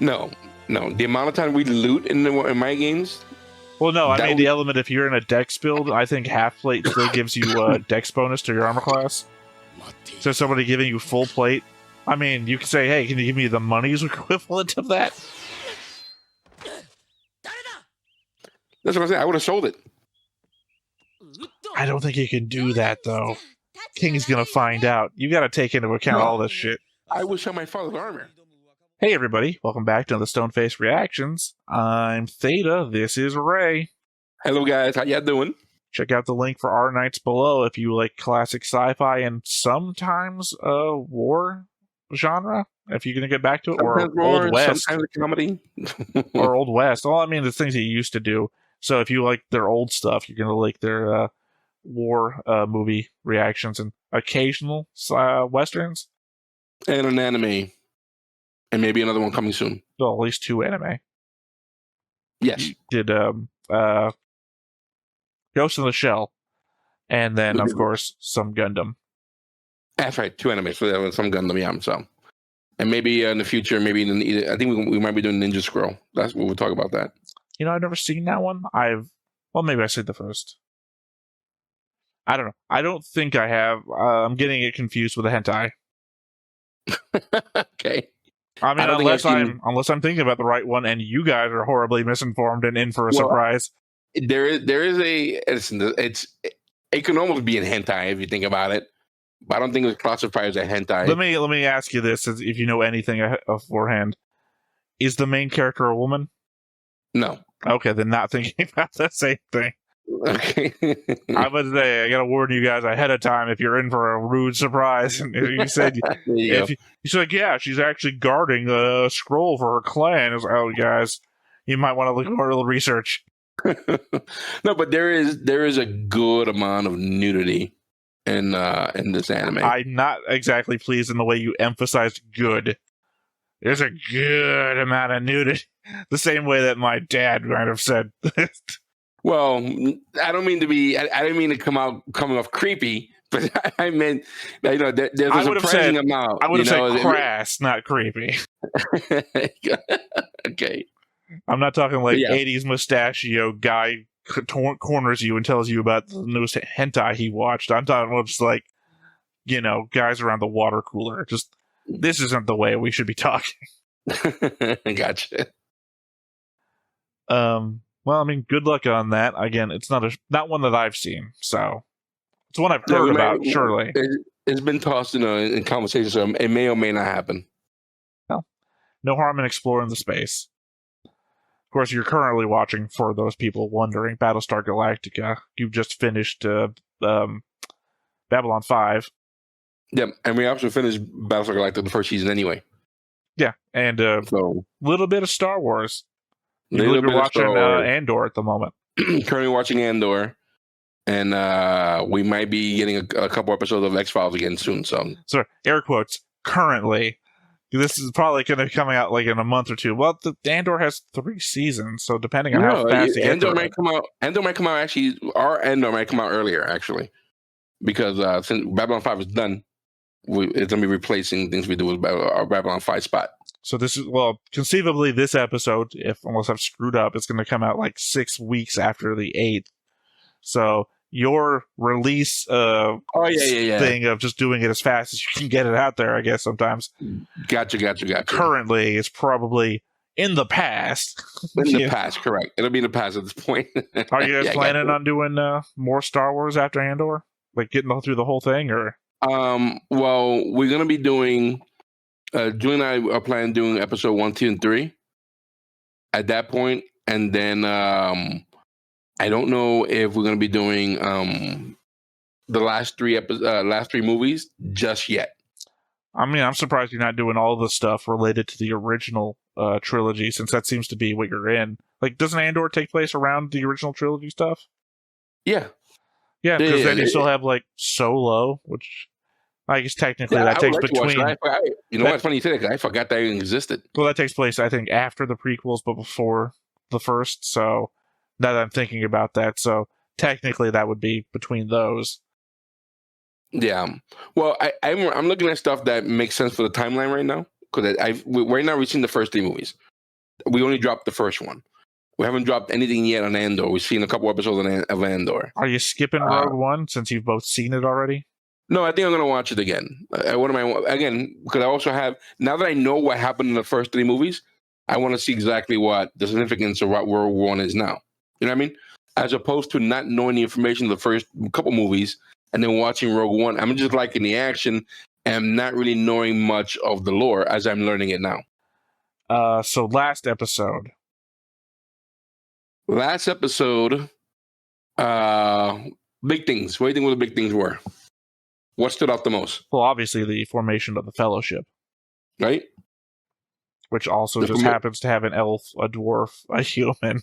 No, no. The amount of time we loot in my games. Well, no, I mean the element, if you're in a dex build, I think half plate still gives you a dex bonus to your armor class. So somebody giving you full plate, I mean, you can say, hey, can you give me the money's equivalent of that? That's what I said. I would have sold it. I don't think you can do that, though. King's gonna find out. You gotta take into account all this shit. I would sell my father's armor. Hey everybody, welcome back to the Stoneface Reactions. I'm Theta, this is Ray. Hello guys, how y'all doing? Check out the link for our nights below if you like classic sci-fi and sometimes war genre, if you're gonna get back to it, sometimes or Old West. Sometimes comedy. Or Old West. Well, I mean, the things he used to do. So if you like their old stuff, you're gonna like their war movie reactions and occasional westerns. And an anime. And maybe another one coming soon. Well, at least 2 anime. Yes. You did Ghost in the Shell, and then of course some Gundam. That's right, 2 anime. So there was some Gundam, yeah. So, and maybe in the future, maybe I think we might be doing Ninja Scroll. That's what we'll talk about that. You know, I've never seen that one. Well, maybe I said the first. I don't know. I don't think I have. I'm getting it confused with a hentai. Okay. I mean, unless I'm thinking about the right one, and you guys are horribly misinformed and in for a surprise. There is a it can almost be a hentai if you think about it, but I don't think it's classified as a hentai. Let me ask you this: if you know anything beforehand, is the main character a woman? No. Okay, then not thinking about the same thing. Okay. I would say I gotta warn you guys ahead of time if you're in for a rude surprise. And you said you said yeah, she's actually guarding a scroll for her clan. Like, oh, guys, you might want to look more a little research. No, but there is a good amount of nudity in this anime. I'm not exactly pleased in the way you emphasized good. There's a good amount of nudity, the same way that my dad might have said. Well, I don't mean to be. I didn't mean to coming off creepy, but I meant there's a surprising amount. I would have said crass, not creepy. Okay. I'm not talking like 80s mustachio guy corners you and tells you about the newest hentai he watched. I'm talking about just like, guys around the water cooler. Just, this isn't the way we should be talking. Gotcha. Well, I mean, good luck on that. Again, it's not one that I've seen, so it's one I've heard about. Surely, it's been tossed in conversation, so it may or may not happen. Well, no harm in exploring the space. Of course, you're currently watching, for those people wondering, Battlestar Galactica. You've just finished Babylon 5. Yep, and we also finished Battlestar Galactica the first season anyway. Yeah, and a little bit of Star Wars. You're watching Andor at the moment. Currently watching Andor, and we might be getting a couple episodes of X-Files again soon. So, air quotes, currently. This is probably going to be coming out like in a month or two. Well, the Andor has 3 seasons, so depending on how fast Andor might come out. Andor might come out actually. Our Andor might come out earlier actually, because since Babylon 5 is done, it's going to be replacing things we do with our Babylon 5 spot. So this is, conceivably this episode, unless I've screwed up, it's going to come out like 6 weeks after the 8th. So your release thing of just doing it as fast as you can get it out there, I guess sometimes. Gotcha. Currently, it's probably in the past. In the past, correct. It'll be in the past at this point. Are you guys planning on doing more Star Wars after Andor? Like getting through the whole thing, or? Well, we're going to be doing... June and I are planning doing episode 1, 2, and 3 at that point, and then I don't know if we're going to be doing the last 3 movies just yet. I mean, I'm surprised you're not doing all the stuff related to the original trilogy, since that seems to be what you're in. Like, doesn't Andor take place around the original trilogy stuff? Yeah, because then you still have like Solo, which. I guess technically that takes between. What's funny you say that, because I forgot that even existed. Well, that takes place, I think, after the prequels, but before the first. So now that I'm thinking about that, so technically that would be between those. Yeah. Well, I'm looking at stuff that makes sense for the timeline right now, because right now we've seen the first 3 movies. We only dropped the first one. We haven't dropped anything yet on Andor. We've seen a couple episodes of Andor. Are you skipping Rogue One since you've both seen it already? No, I think I'm going to watch it again. Because I also have, now that I know what happened in the first 3 movies, I want to see exactly what the significance of what Rogue One is now. You know what I mean? As opposed to not knowing the information of the first couple movies and then watching Rogue One. I'm just liking the action and not really knowing much of the lore as I'm learning it now. So last episode, big things. What do you think the big things were? What stood out the most? Well, obviously the formation of the Fellowship. Right? Which also just happens to have an elf, a dwarf, a human,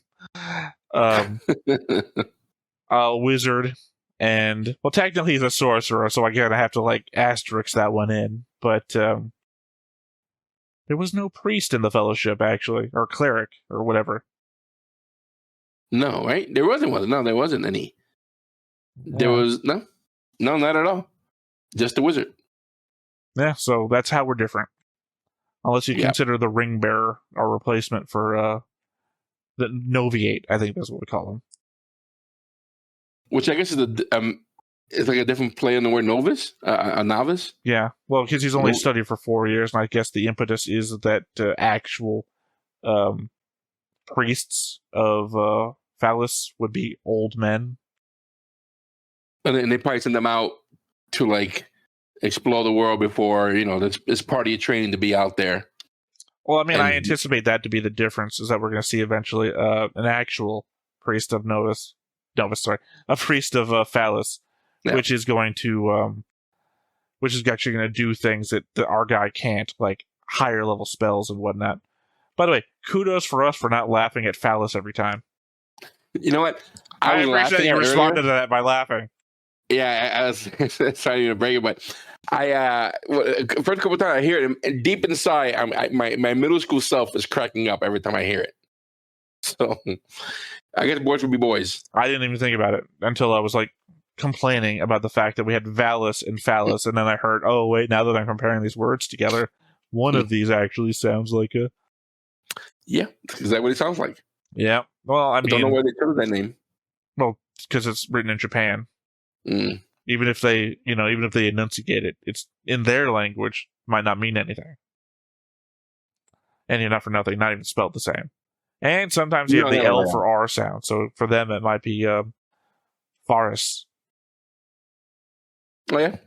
a wizard, and, well, technically he's a sorcerer, so I gotta have to, like, asterisk that one in. But there was no priest in the Fellowship, actually, or cleric, or whatever. No, right? There wasn't one. No, there wasn't any. There was no, not at all. Just a wizard. Yeah, so that's how we're different. Unless you consider the ring bearer our replacement for the Noviate, I think that's what we call him. Which I guess is it's like a different play on the word novice, a novice. Yeah, well, because he's only studied for 4 years, and I guess the impetus is that actual priests of Phallus would be old men. And they probably send them out to, like, explore the world before, it's part of your training to be out there. Well, I mean, I anticipate that to be the difference, is that we're going to see eventually an actual priest of a priest of Phallus, which is going to, which is actually going to do things that our guy can't, like higher level spells and whatnot. By the way, kudos for us for not laughing at Phallus every time. You know what? I appreciate that you responded to that by laughing. Yeah, I was sorry to break it, but first couple of times I hear it, and deep inside, my middle school self is cracking up every time I hear it. So I guess boys will be boys. I didn't even think about it until I was like complaining about the fact that we had Valus and Phallus, and then I heard, oh wait, now that I'm comparing these words together, one of these actually sounds like a. Yeah, is that what it sounds like? Yeah. Well, I don't know why they chose that name. Well, because it's written in Japan. Even if they enunciate it, it's in their language, might not mean anything. And not for nothing, not even spelled the same. And sometimes you have the L for R sound, so for them it might be Faris. Oh yeah,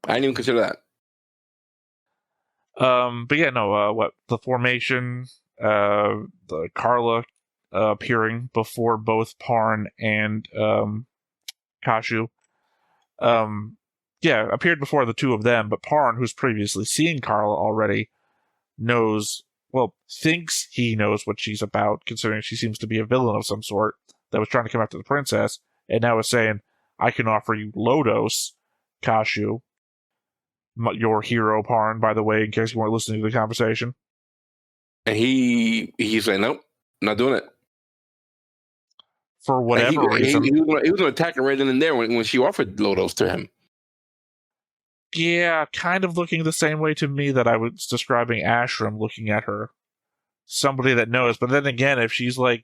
I didn't even consider that. But yeah, no. What the formation? The Carla appearing before both Parn and Kashu. Appeared before the two of them, but Parn, who's previously seen Carla already, thinks he knows what she's about, considering she seems to be a villain of some sort that was trying to come after the princess, and now is saying, I can offer you Lodoss, Kashu, your hero, Parn, by the way, in case you weren't listening to the conversation. And he's like, nope, not doing it. For whatever reason. He was going to attack her right then and there when she offered Lodoss to him. Yeah, kind of looking the same way to me that I was describing Ashram looking at her. Somebody that knows. But then again, if she's like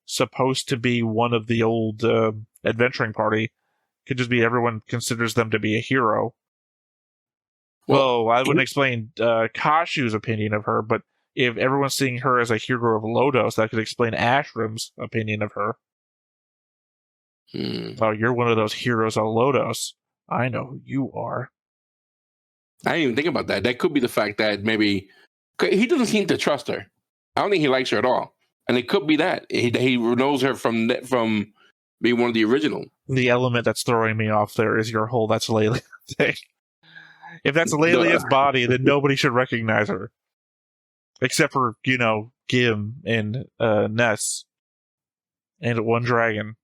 supposed to be one of the old adventuring party, could just be everyone considers them to be a hero. Well, I wouldn't explain Kashu's opinion of her, but if everyone's seeing her as a hero of Lodoss, that could explain Ashram's opinion of her. Oh, you're one of those heroes of Lodoss. I know who you are. I didn't even think about that. That could be the fact that maybe he doesn't seem to trust her. I don't think he likes her at all, and it could be that he knows her from being one of the original. The element that's throwing me off there is your whole "that's Layla" thing. If that's Layla's body, then nobody should recognize her, except for Gim and Ness and One Dragon.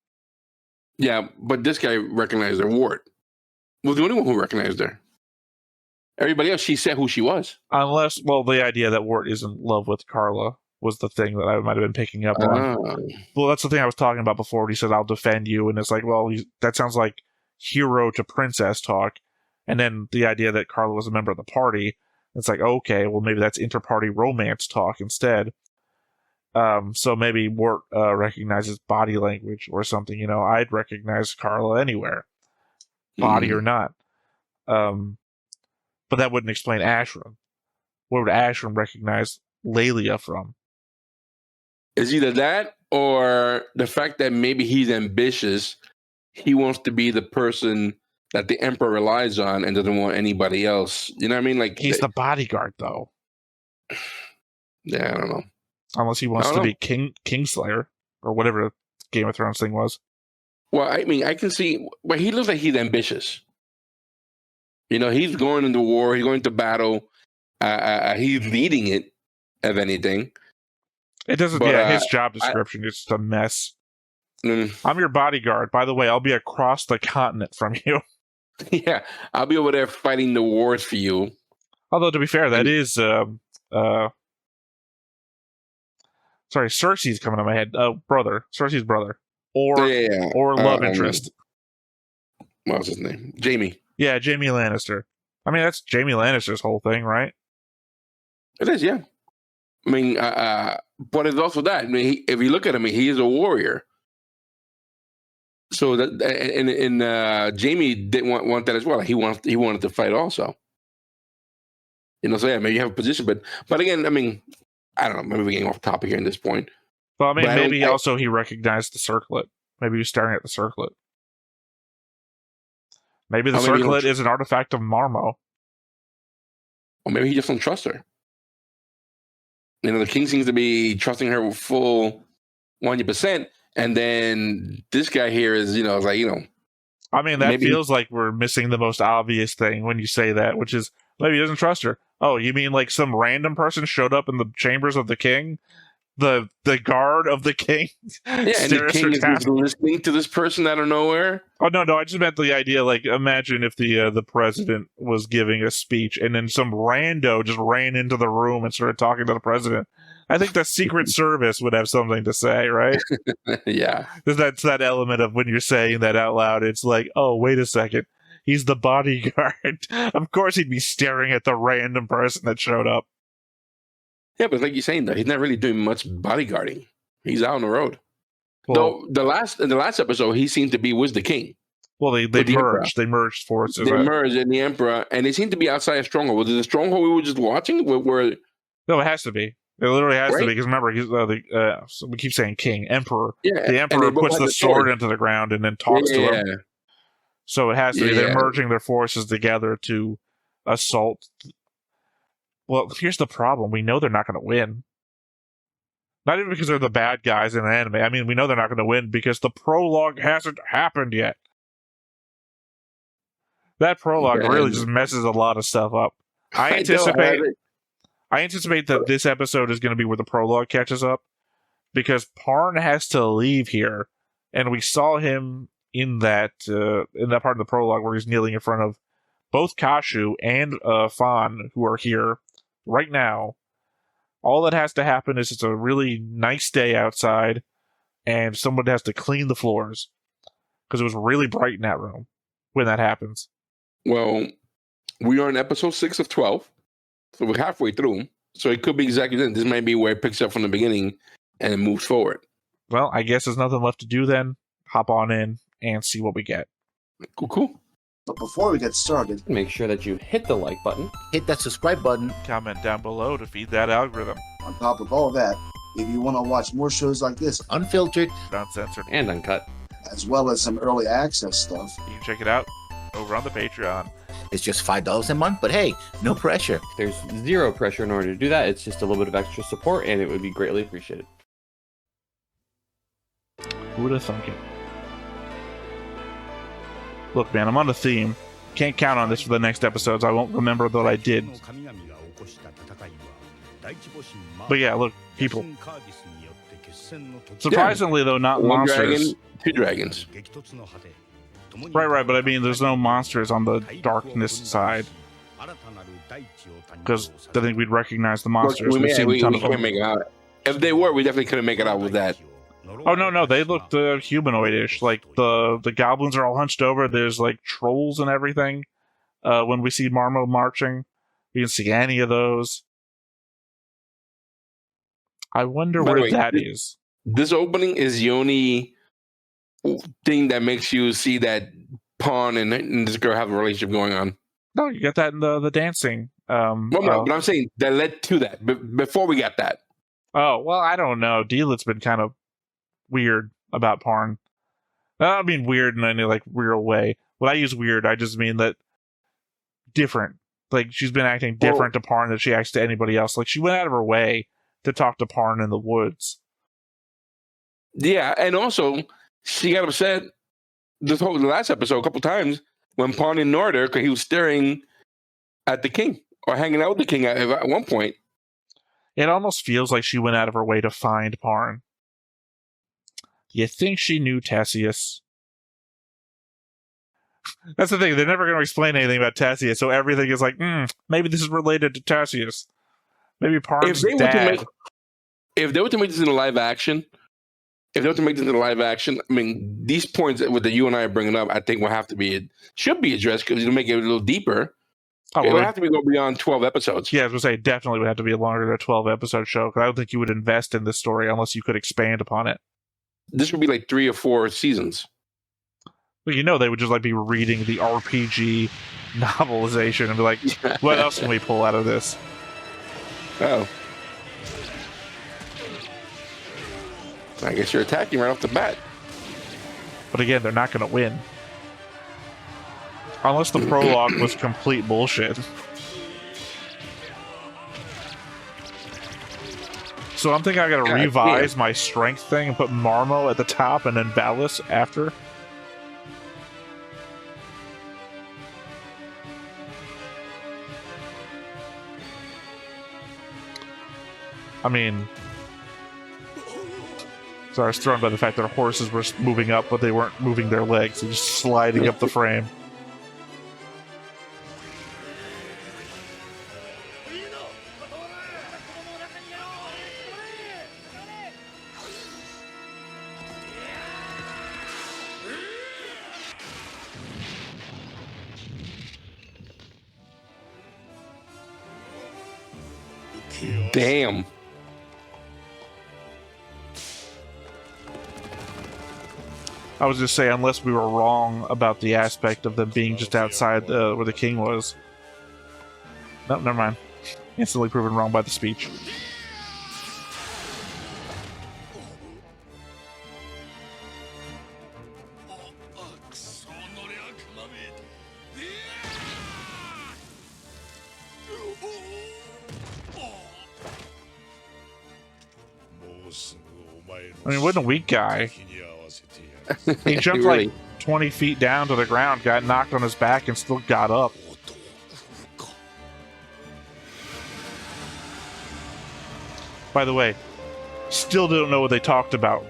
Yeah, but this guy recognized her. Wart was the only one who recognized her. Everybody else, she said who she was. Unless, the idea that Wart is in love with Carla was the thing that I might have been picking up on. Well, that's the thing I was talking about before when he said, I'll defend you. And it's like, that sounds like hero to princess talk. And then the idea that Carla was a member of the party. It's like, okay, well, maybe that's inter-party romance talk instead. So maybe Mort recognizes body language or something. I'd recognize Carla anywhere, body or not. But that wouldn't explain Ashram. Where would Ashram recognize Lelia from? It's either that or the fact that maybe he's ambitious. He wants to be the person that the Emperor relies on and doesn't want anybody else. You know what I mean? Like he's the bodyguard, though. Yeah, I don't know. Unless he wants to be Kingslayer or whatever Game of Thrones thing was. Well, I mean, I can see. But he looks like he's ambitious. He's going into war. He's going to battle. He's leading it, if anything. It doesn't. But, his job description is just a mess. I'm your bodyguard. By the way, I'll be across the continent from you. Yeah, I'll be over there fighting the wars for you. Although, to be fair, that is sorry, Cersei's coming to my head. Cersei's brother, or love interest. What was his name? Jaime. Yeah, Jaime Lannister. I mean, that's Jaime Lannister's whole thing, right? It is, yeah. I mean, but it's also that. I mean, if you look at him, he is a warrior. So that, and Jaime didn't want that as well. He wanted to fight also. So yeah, maybe you have a position, but again, I mean, I don't know. Maybe we're getting off topic here at this point. Well, I mean, maybe also he recognized the circlet. Maybe he was staring at the circlet. Maybe the circlet is an artifact of Marmo. Or maybe he just don't trust her. The king seems to be trusting her full 100%, and then this guy here is, I mean, that feels like we're missing the most obvious thing when you say that, which is maybe he doesn't trust her. Oh, you mean like some random person showed up in the chambers of the king? The guard of the king? Yeah, and the king is listening to this person out of nowhere? Oh, no, I just meant the idea, like, imagine if the president was giving a speech and then some rando just ran into the room and started talking to the president. I think the Secret Service would have something to say, right? Yeah. That's that element of when you're saying that out loud, it's like, oh, wait a second. He's the bodyguard. Of course he'd be staring at the random person that showed up. Yeah, but like you're saying, though, he's not really doing much bodyguarding. He's out on the road. Well, though in the last episode, he seemed to be with the king. Well, they merged. They merged forces. They merged in the Emperor, and they seemed to be outside a stronghold. Was it a stronghold we were just watching? No, it has to be. It literally has to be, because remember, he's so we keep saying king, emperor. Yeah, the emperor puts the sword into the ground and then talks to him. So it has to be. They're merging their forces together to assault. Well, here's the problem. We know they're not going to win. Not even because they're the bad guys in an anime. I mean, we know they're not going to win because the prologue hasn't happened yet. That prologue really just messes a lot of stuff up. I anticipate that this episode is going to be where the prologue catches up, because Parn has to leave here, and we saw him in that part of the prologue where he's kneeling in front of both Kashu and Fawn, who are here right now. All that has to happen is it's a really nice day outside, and someone has to clean the floors, because it was really bright in that room when that happens. Well, we are in episode 6 of 12. So we're halfway through. So it could be exactly that. This might be where it picks up from the beginning and it moves forward. Well, I guess there's nothing left to do then. Hop on in and see what we get. Cool. But before we get started, make sure that you hit the like button, hit that subscribe button, comment down below to feed that algorithm. On top of all that, if you want to watch more shows like this, unfiltered, uncensored, and uncut, as well as some early access stuff, you can check it out over on the Patreon. It's just $5 a month, but hey, no pressure. There's zero pressure in order to do that. It's just a little bit of extra support, and it would be greatly appreciated. Who would have thunk it? Look, man, I'm on the theme. Can't count on this for the next episodes. I won't remember that I did. But yeah, look, people. Surprisingly, though, not one monsters. Dragon, 2 dragons. Right, but I mean, there's no monsters on the darkness side. Because I think we'd recognize the monsters. We can't make it out. If they were, we definitely couldn't make it out with that. Oh, no, they looked humanoid-ish. Like, the goblins are all hunched over. There's, like, trolls and everything. When we see Marmo marching, we can see any of those. I wonder By the where way, that is. This opening is the only thing that makes you see that Pawn and this girl have a relationship going on. No, you got that in the dancing. No, but I'm saying that led to that. Before we got that. Oh, well, I don't know. Dealit's been kind of weird about Parn. I don't mean weird in any like real way. When I use weird, I just mean that different. Like she's been acting different to Parn than she acts to anybody else. Like she went out of her way to talk to Parn in the woods. Yeah, and also she got upset the last episode a couple times when Pawn ignored her because he was staring at the king or hanging out with the king at one point. It almost feels like she went out of her way to find Parn. You think she knew Tacius? That's the thing. They're never going to explain anything about Tacius, so everything is like, maybe this is related to Tacius. Maybe Parn's dad. If they were to make this into live action, I mean, these points that you and I are bringing up, I think should be addressed because it'll make it a little deeper. Oh, it would have to go beyond 12 episodes. Yeah, I was going to say, it definitely would have to be longer than a 12-episode show, because I don't think you would invest in this story unless you could expand upon it. This would be like 3 or 4 seasons. Well, they would just like be reading the RPG novelization and be like, what else can we pull out of this? Oh. I guess you're attacking right off the bat. But again, they're not going to win. Unless the prologue was complete bullshit. So I'm thinking I gotta revise my strength thing and put Marmo at the top and then Valis after. I mean... So I was thrown by the fact that horses were moving up, but they weren't moving their legs. They're just sliding up the frame. Damn. I was just saying, unless we were wrong about the aspect of them being just outside where the king was. Nope, never mind. Instantly proven wrong by the speech. I mean, wasn't a weak guy. He jumped really? like 20 feet down to the ground, got knocked on his back, and still got up. By the way, still don't know what they talked about.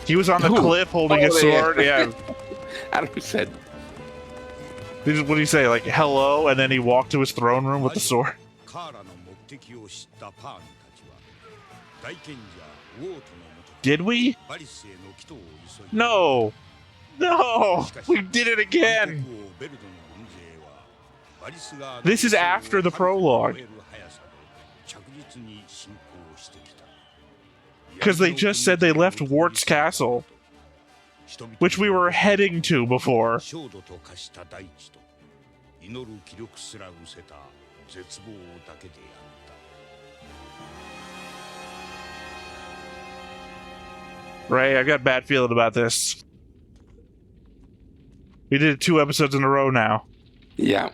He was on the cliff holding a sword. Yeah. I don't know who said. What did he say? Like, hello? And then he walked to his throne room with the sword. Did we? No! No! We did it again! This is after the prologue. Because they just said they left Wart's castle, which we were heading to before. Ray, I got a bad feeling about this. We did 2 episodes in a row now. Yeah.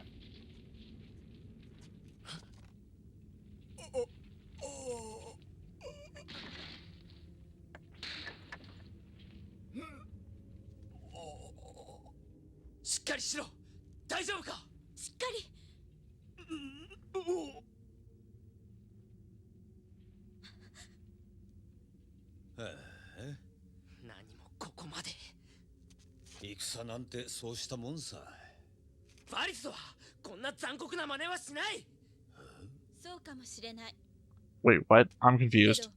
Wait, what? I'm confused.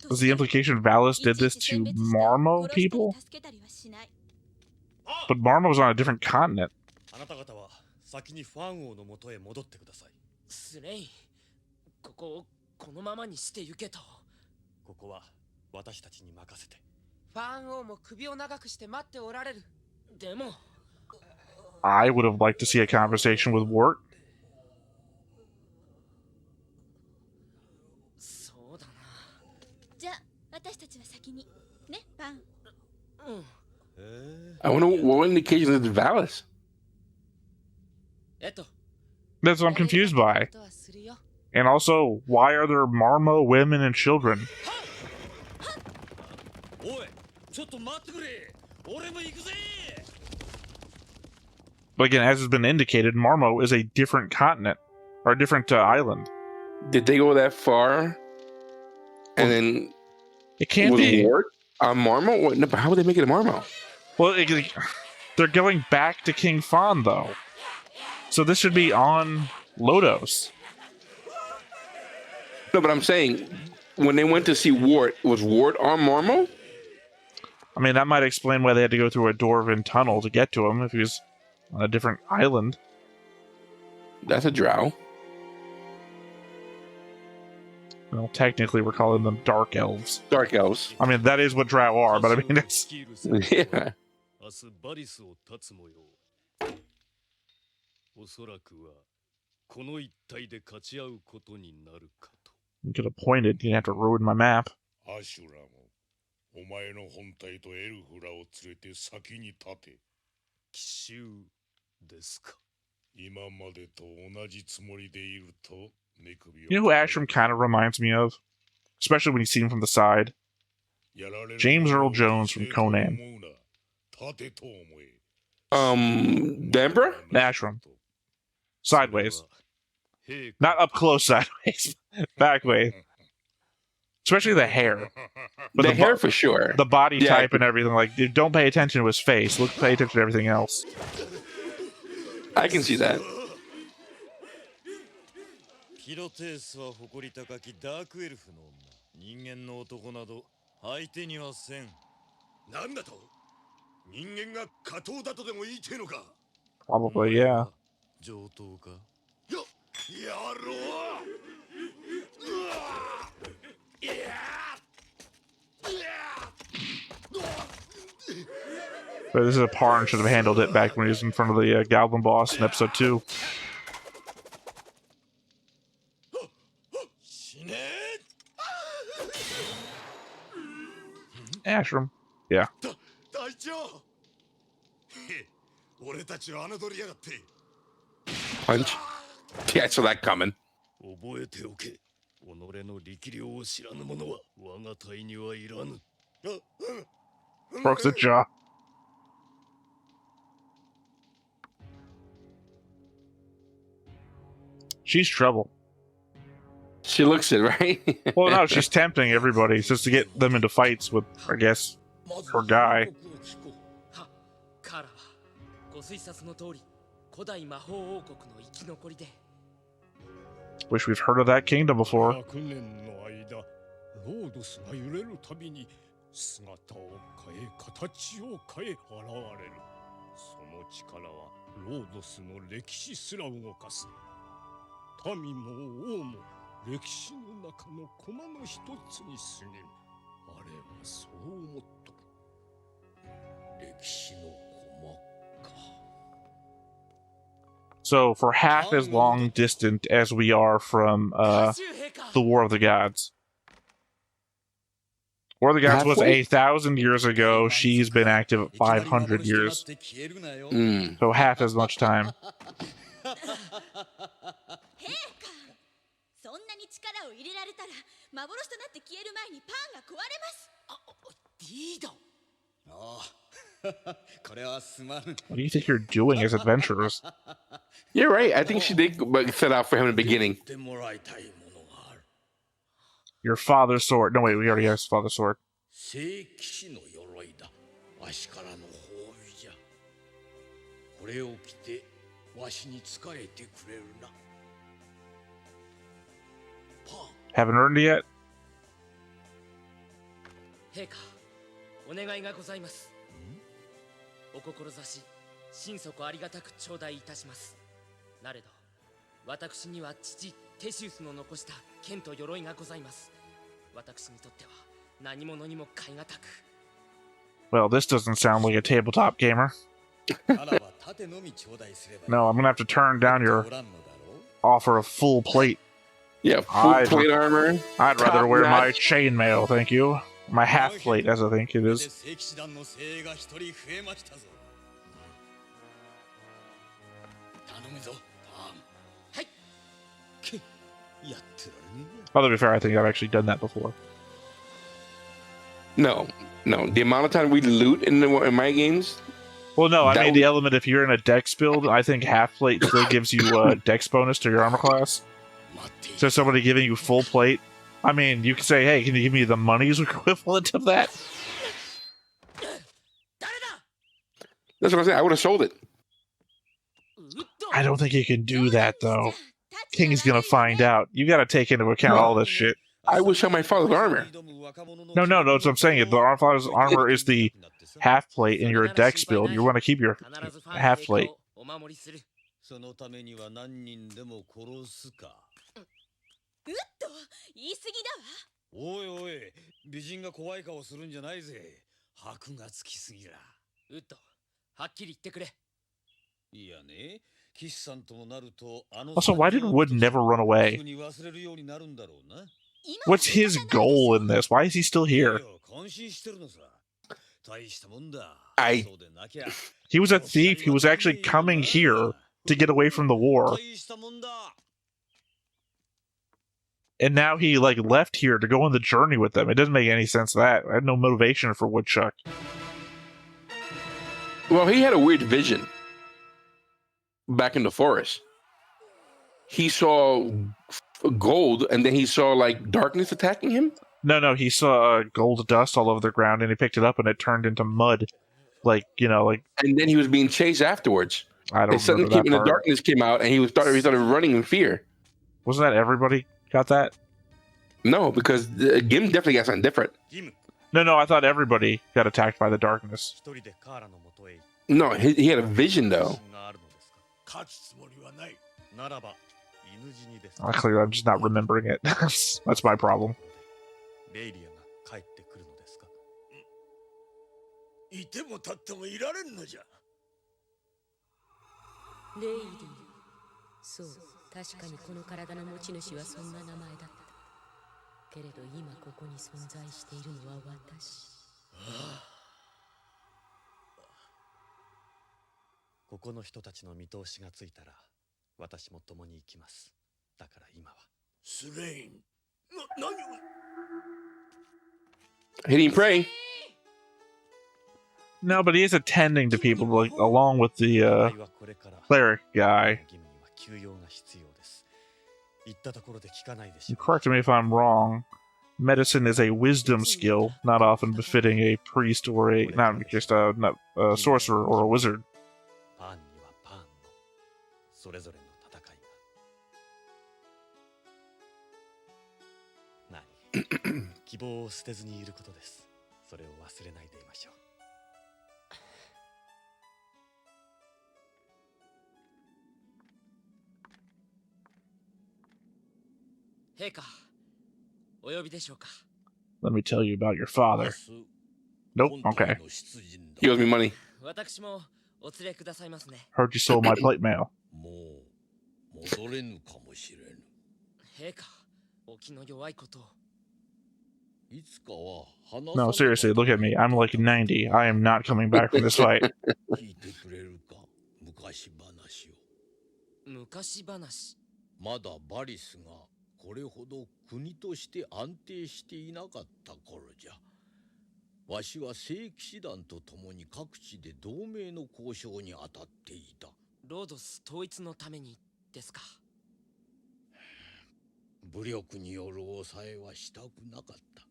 Was the implication Valis did this to Marmo people? But Marmo was on a different continent. 先にファン王の元へ戻ってください。スレイン、ここをこのままにして行けと。ここは私たちに任せて。ファン王も首を長くして待っておられる。でも I would have liked to see a conversation with Wart. そうだな。じゃあ私たちは先にね、パン。うん。I wonder what indication is Valis. えっと That's what I'm confused by. And also, why are there Marmo women and children? おい、ちょっと待ってくれ。俺も行くぜ。 But again, as has been indicated, Marmo is a different continent, or a different island. Did they go that far? And then It can't be. Wart on Marmo? What, no, but how would they make it a Marmo? Well, they're going back to King Fawn, though. So this should be on Lodoss. No, but I'm saying, when they went to see Wart, was Wart on Marmo? I mean, that might explain why they had to go through a Dwarven tunnel to get to him if he was on a different island. That's a drow. Well, technically, we're calling them Dark Elves. Dark Elves. I mean, that is what drow are, but I mean, it's... Yeah. 明日バリスを立つ模様。おそらくはこの一帯で勝ち合うことになるかと。 You could have pointed, you didn't have to ruin my map. アシュラもお前の本体とエルフらを連れて先に立て。奇襲ですか。今までと同じつもりでいると寝首を。 You know who Ashram kind of reminds me of? Especially when you see him from the side. James Earl Jones from Conan. 立てと思え。Denver? Ashram. Sideways. Not up close sideways. Back way. Especially the hair. But the hair for sure. The body type and everything. Like, don't pay attention to his face. Pay attention to everything else. I can see that. キロテースは誇り高きダークエルフの女。人間の男など相手にはせん。なんだと？人間が下等だとでも言いてえのか？ Probably, yeah. 上等か？やろう！ But this is a Parn should have handled it back when he was in front of the Goblin boss in episode 2. Ashram. Yeah. Punch. Yeah, I saw that coming. 覚えておけ。己の力量を知らぬ者は我が隊にはいらぬ。 Broke the jaw. She's trouble. She looks it, right? Well, no, she's tempting everybody just to get them into fights with, I guess, her guy. Wish we've heard of that kingdom before. 100年の間、ロードスが揺れるたびに姿を変え、形を変え現れる。その力はロードスの歴史すら動かす。民も王も歴史の中のコマの一つに過ぎん。あれはそう思っとる。歴史のコマか。 So, for half as long distant as we are from the War of the Gods. War of the Gods was 1,000 years ago. She's been active 500 years. So half as much time. そんなに力を入れられたら幻となって消える前にパンが壊れます。リード。What do you think you're doing as adventurers? You're right. I think she did set out for him in the beginning. Your father's sword. No, wait, we already have his father's sword. Haven't earned it yet? 陛下、お願いがございます。お志、心底ありがたく頂戴いたします。なれど私には父テシウスの残した剣と鎧がございます。私にとっては何者にも代え難く。 Well, this doesn't sound like a tabletop gamer. No, I'm gonna have to turn down your offer of full plate. Yeah, full plate armor. I'd rather wear my chainmail, thank you. My half plate, as I think it is. Oh, to be fair, I think I've actually done that before. No. The amount of time we loot in my games. Well, no, I mean the element if you're in a dex build, I think half plate still gives you a dex bonus to your armor class. So somebody giving you full plate, I mean, you could say, hey, can you give me the money's equivalent of that? That's what I'm saying. I would have sold it. I don't think you can do that, though. King's gonna find out. You gotta take into account all this shit. I would sell my father's armor. No, that's what I'm saying. The father's armor is the half plate, and you're a dex build. You want to keep your half plate. うっと言い過ぎだわ。おいおい、美人が怖い顔するんじゃないぜ。箔がつきすぎだ。ウッド、はっきり言ってくれ。いやね、キスさんともなるとAlso, why did Wood never run away? What's his goal in this? Why is he still here? He was a thief. He was actually coming here to get away from the war. And now he, left here to go on the journey with them. It doesn't make any sense that. I had no motivation for Woodchuck. Well, he had a weird vision back in the forest. He saw gold, and then he saw, darkness attacking him? No, he saw gold dust all over the ground, and he picked it up, and it turned into mud. And then he was being chased afterwards. I don't remember that part. The darkness came out, and he started running in fear. Wasn't that everybody got that? No, because Gim definitely got something different. No, I thought everybody got attacked by the darkness. No, he had a vision, though. Clearly, I'm just not remembering it. That's my problem. いても立ってもいられんのじゃ。レイディー。そう、確かにこの体の持ち主はそんな名前だった。けれど今ここに存在しているのは私。ここの人たちの見通しがついたら、私も共に行きます。だから今は。スレイン。何を He didn't pray. No, but he is attending to people, along with the cleric guy. Correct me if I'm wrong. Medicine is a wisdom skill, not often befitting a priest or not a sorcerer or a wizard. それぞれの戦いが。何？希望を捨てずにいることです。それを忘れないでいましょう。陛下、お呼びでしょうか。Let me tell you about your father. Nope. Okay. He owes me money. 私もお連れくださいますね。 Heard you sold my plate mail. もう戻れぬかもしれぬ。陛下、お気の弱いことを。いつかは話さ No, seriously, look at me. I'm like 90. I am not coming back from this fight. 聞いてくれるか、昔話を。昔話。まだバリスがこれほど国として安定していなかった頃じゃ。わしは聖騎士団と共に各地で同盟の交渉に当たっていた。ロードス統一のためにですか。武力による抑えはしたくなかった。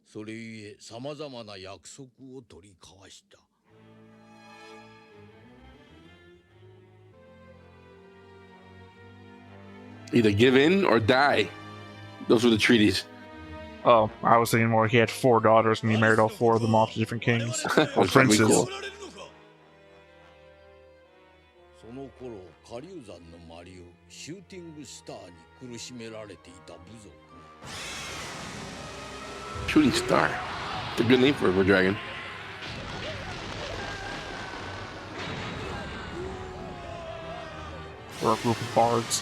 それゆえ様々な約束を取り交わした。Either give in or die. Those were the treaties. Oh, I was thinking more he had 4 daughters and he married all 4 of them off to different kings. Or princes. その頃下流山のマリをシューティングスターに苦しめられていた部族。 Shooting star. It's a good name for a dragon. Or a group of bards.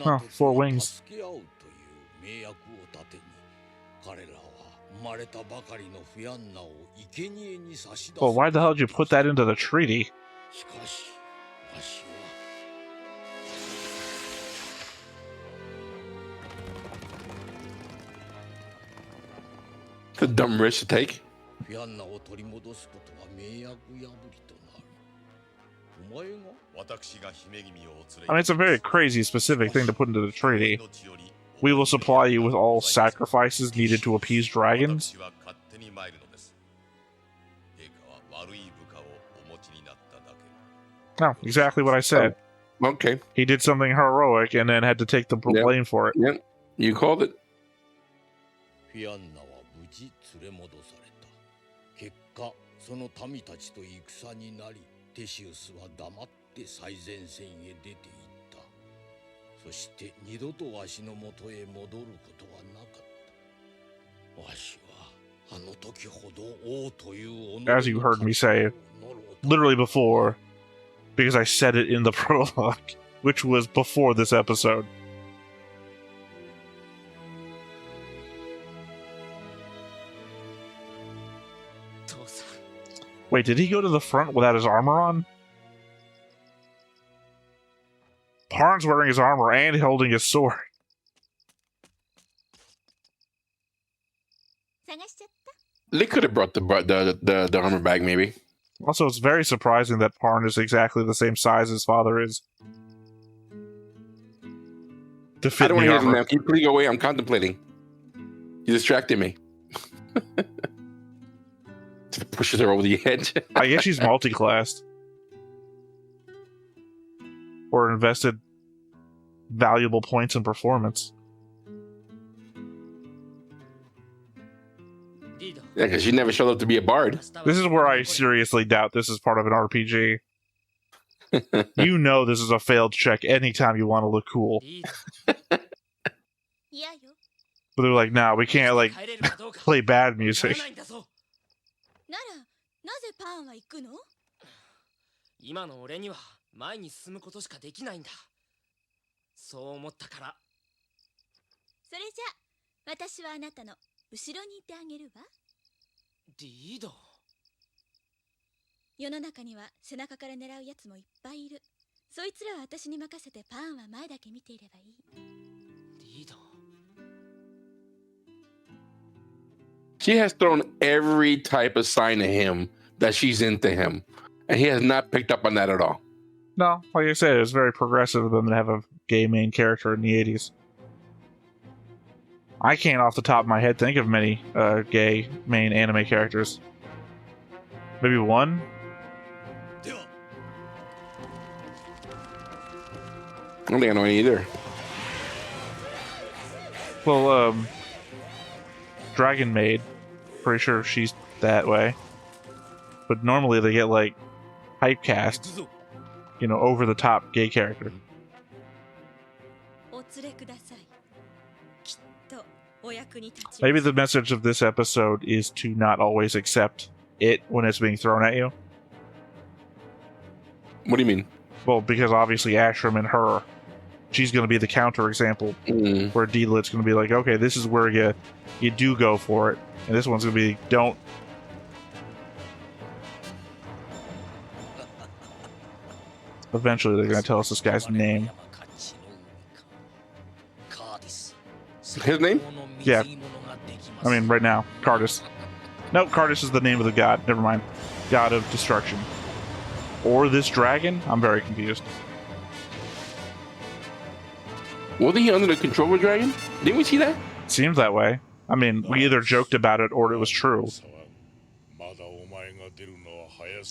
Huh, 4 wings. Well, why the hell did you put that into the treaty? It's a dumb risk to take. I mean, it's a very crazy specific thing to put into the treaty. We will supply you with all sacrifices needed to appease dragons. No, exactly what I said. Oh, okay. He did something heroic and then had to take the blame for it. Yep. You called it. As you heard me say, literally before, because I said it in the prologue, which was before this episode. Wait, did he go to the front without his armor on? Parn's wearing his armor and holding his sword. They could have brought the armor back, maybe. Also, it's very surprising that Parn is exactly the same size his father is. To fit I don't want to hear armor. them now. Keep putting away. I'm contemplating. You distracted me. Pushes her over the edge. I guess she's multi-classed. Or invested valuable points in performance. Yeah, because she never showed up to be a bard. This is where I seriously doubt this is part of an RPG. You know this is a failed check anytime you want to look cool. But they're like, nah, we can't, like, play bad music. なら、なぜパンは行くの？今の俺には前に進むことしかできないんだ。そう思ったから。それじゃ、私はあなたの後ろにいてあげるわ。リード。世の中には背中から狙うやつもいっぱいいる。そいつらは私に任せてパンは前だけ見ていればいい。リード。 She has thrown every type of sign at him that she's into him. And he has not picked up on that at all. No, like I said, it was very progressive of them to have a gay main character in the 80s. I can't off the top of my head think of many gay main anime characters. Maybe one? I don't think I know any either. Well, Dragon Maid. Pretty sure she's that way. But normally they get, like, typecast. You know, over-the-top gay character. Maybe the message of this episode is to not always accept it when it's being thrown at you. What do you mean? Well, because obviously Ashram and her, she's going to be the counterexample, where D-Lit's going to be like, okay, this is where you do go for it, and this one's going to be, don't. Eventually, they're going to tell us this guy's name. His name? Yeah. I mean, right now, Cardis. Nope, Cardis is the name of the god. Never mind. God of destruction. Or this dragon? I'm very confused. Wasn't he under the control of a dragon? Didn't we see that? Seems that way. I mean, we either joked about it or it was true.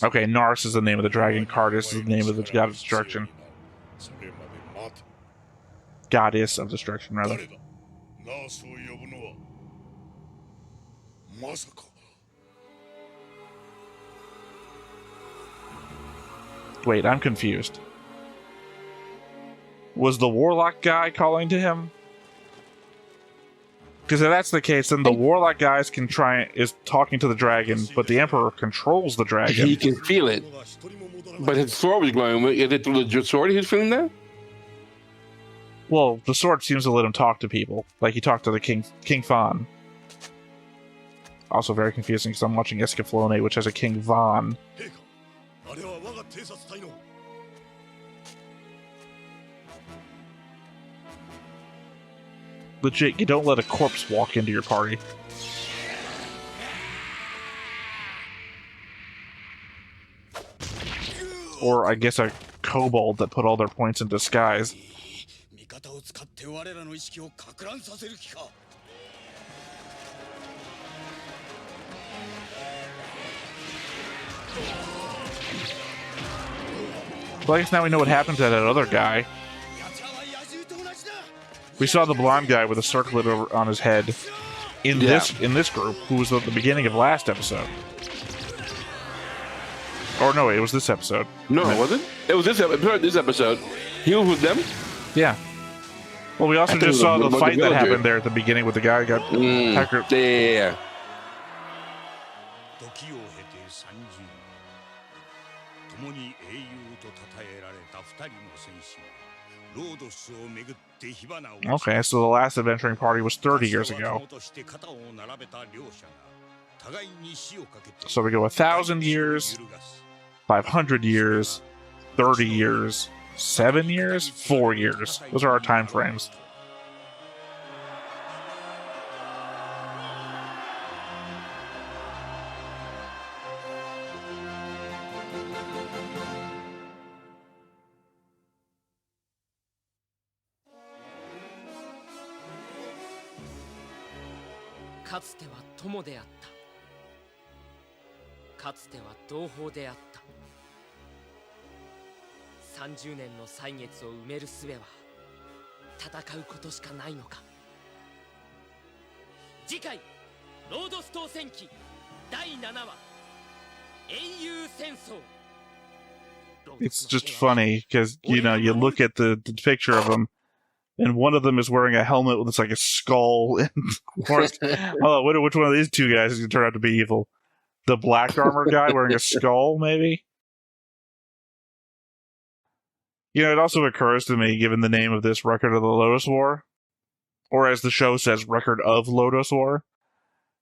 Okay, Nars is the name of the dragon. Cardis is the name of the god of destruction. Goddess of destruction, rather. Wait, I'm confused. Was the Warlock guy calling to him? Because if that's the case, then the Warlock guys is talking to the dragon, but the Emperor controls the dragon. He can feel it. But his sword was glowing. Is it through the sword he was feeling that? Well, the sword seems to let him talk to people. Like he talked to the King Fawn. Also very confusing because I'm watching Escaflowne, which has a King Von. Legit, you don't let a corpse walk into your party. Or, I guess, a kobold that put all their points in disguise. Well, I guess now we know what happened to that other guy. We saw the blonde guy with a circlet over on his head in this group, who was at the beginning of last episode. Or no, it was this episode. No, was it? It was this episode. He was with them? Yeah. Well, we also just saw the fight that happened there at the beginning with the guy who got Packer. Yeah. Okay, so the last adventuring party was 30 years ago. So we go 1,000 years, 500 years, 30 years, 7 years, 4 years. Those are our time frames. It's just funny because, you know, you look at the picture of them, and one of them is wearing a helmet with like a skull. And which one of these two guys is going to turn out to be evil? The black armor guy wearing a skull, maybe? You know, it also occurs to me, given the name of this Record of the Lodoss War, or as the show says, Record of Lodoss War,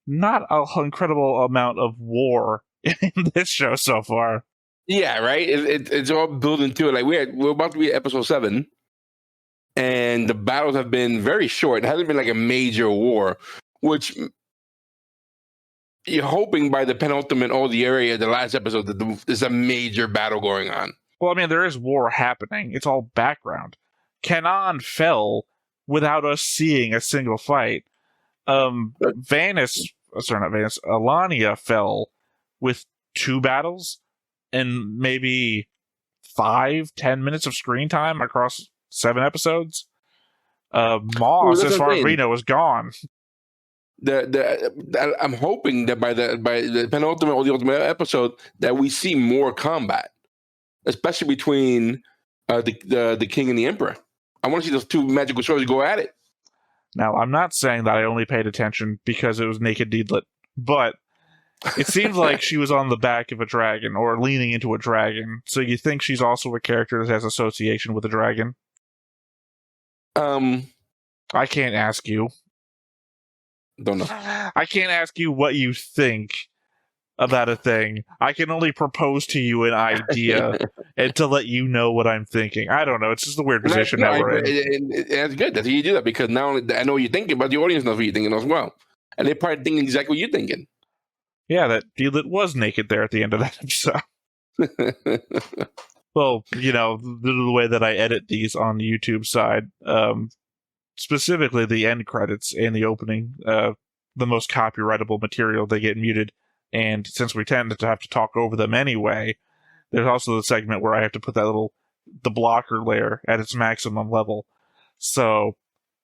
not an incredible amount of war in this show so far. Yeah, right? It's all building to it. Like, we're about to be at episode 7, and the battles have been very short. It hasn't been like a major war, which you're hoping by the penultimate or the area, the last episode, that there's a major battle going on. Well, I mean, there is war happening. It's all background. Canaan fell without us seeing a single fight. Alania fell with 2 battles and maybe 5-10 minutes of screen time across 7 episodes. Moss, as far as we know, is gone. I'm hoping that by the penultimate or the ultimate episode that we see more combat, especially between the king and the emperor. I want to see those 2 magical swords go at it. Now, I'm not saying that I only paid attention because it was Naked Deedlit, but it seems like she was on the back of a dragon or leaning into a dragon. So you think she's also a character that has association with a dragon? I can't ask you. Don't know. I can't ask you what you think about a thing. I can only propose to you an idea and to let you know what I'm thinking. I don't know. It's just a weird position that we're in. It's good that you do that because now I know what you're thinking, but the audience knows what you're thinking as well. And they're probably thinking exactly what you're thinking. Yeah, that Deedlit was naked there at the end of that episode. Well, you know, the way that I edit these on the YouTube side, specifically the end credits and the opening, the most copyrightable material, they get muted. And since we tend to have to talk over them anyway, there's also the segment where I have to put that the blocker layer at its maximum level. So,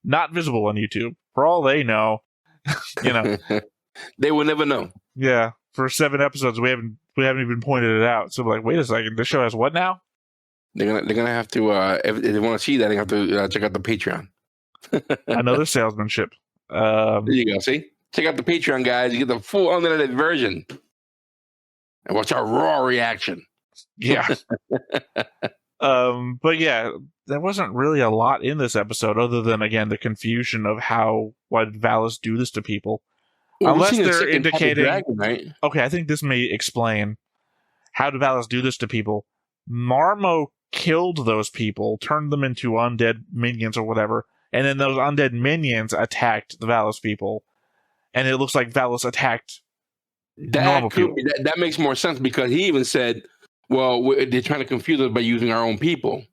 not visible on YouTube. For all they know, you know. They will never know. Yeah. For 7 episodes, we haven't even pointed it out. So we're like, wait a second, this show has what now? They're gonna have to if they want to see that, they have to check out the Patreon. Another salesmanship. There you go. See, check out the Patreon, guys. You get the full unedited version, and watch our raw reaction. Yeah. But yeah, there wasn't really a lot in this episode other than, again, the confusion of why did Valis do this to people? Well, Unless they're indicating, dragon, right? Okay, I think this may explain how did Valis do this to people. Marmo killed those people, turned them into undead minions or whatever, and then those undead minions attacked the Valis people, and it looks like Valis attacked normal people. That makes more sense because he even said, well, they're trying to confuse us by using our own people.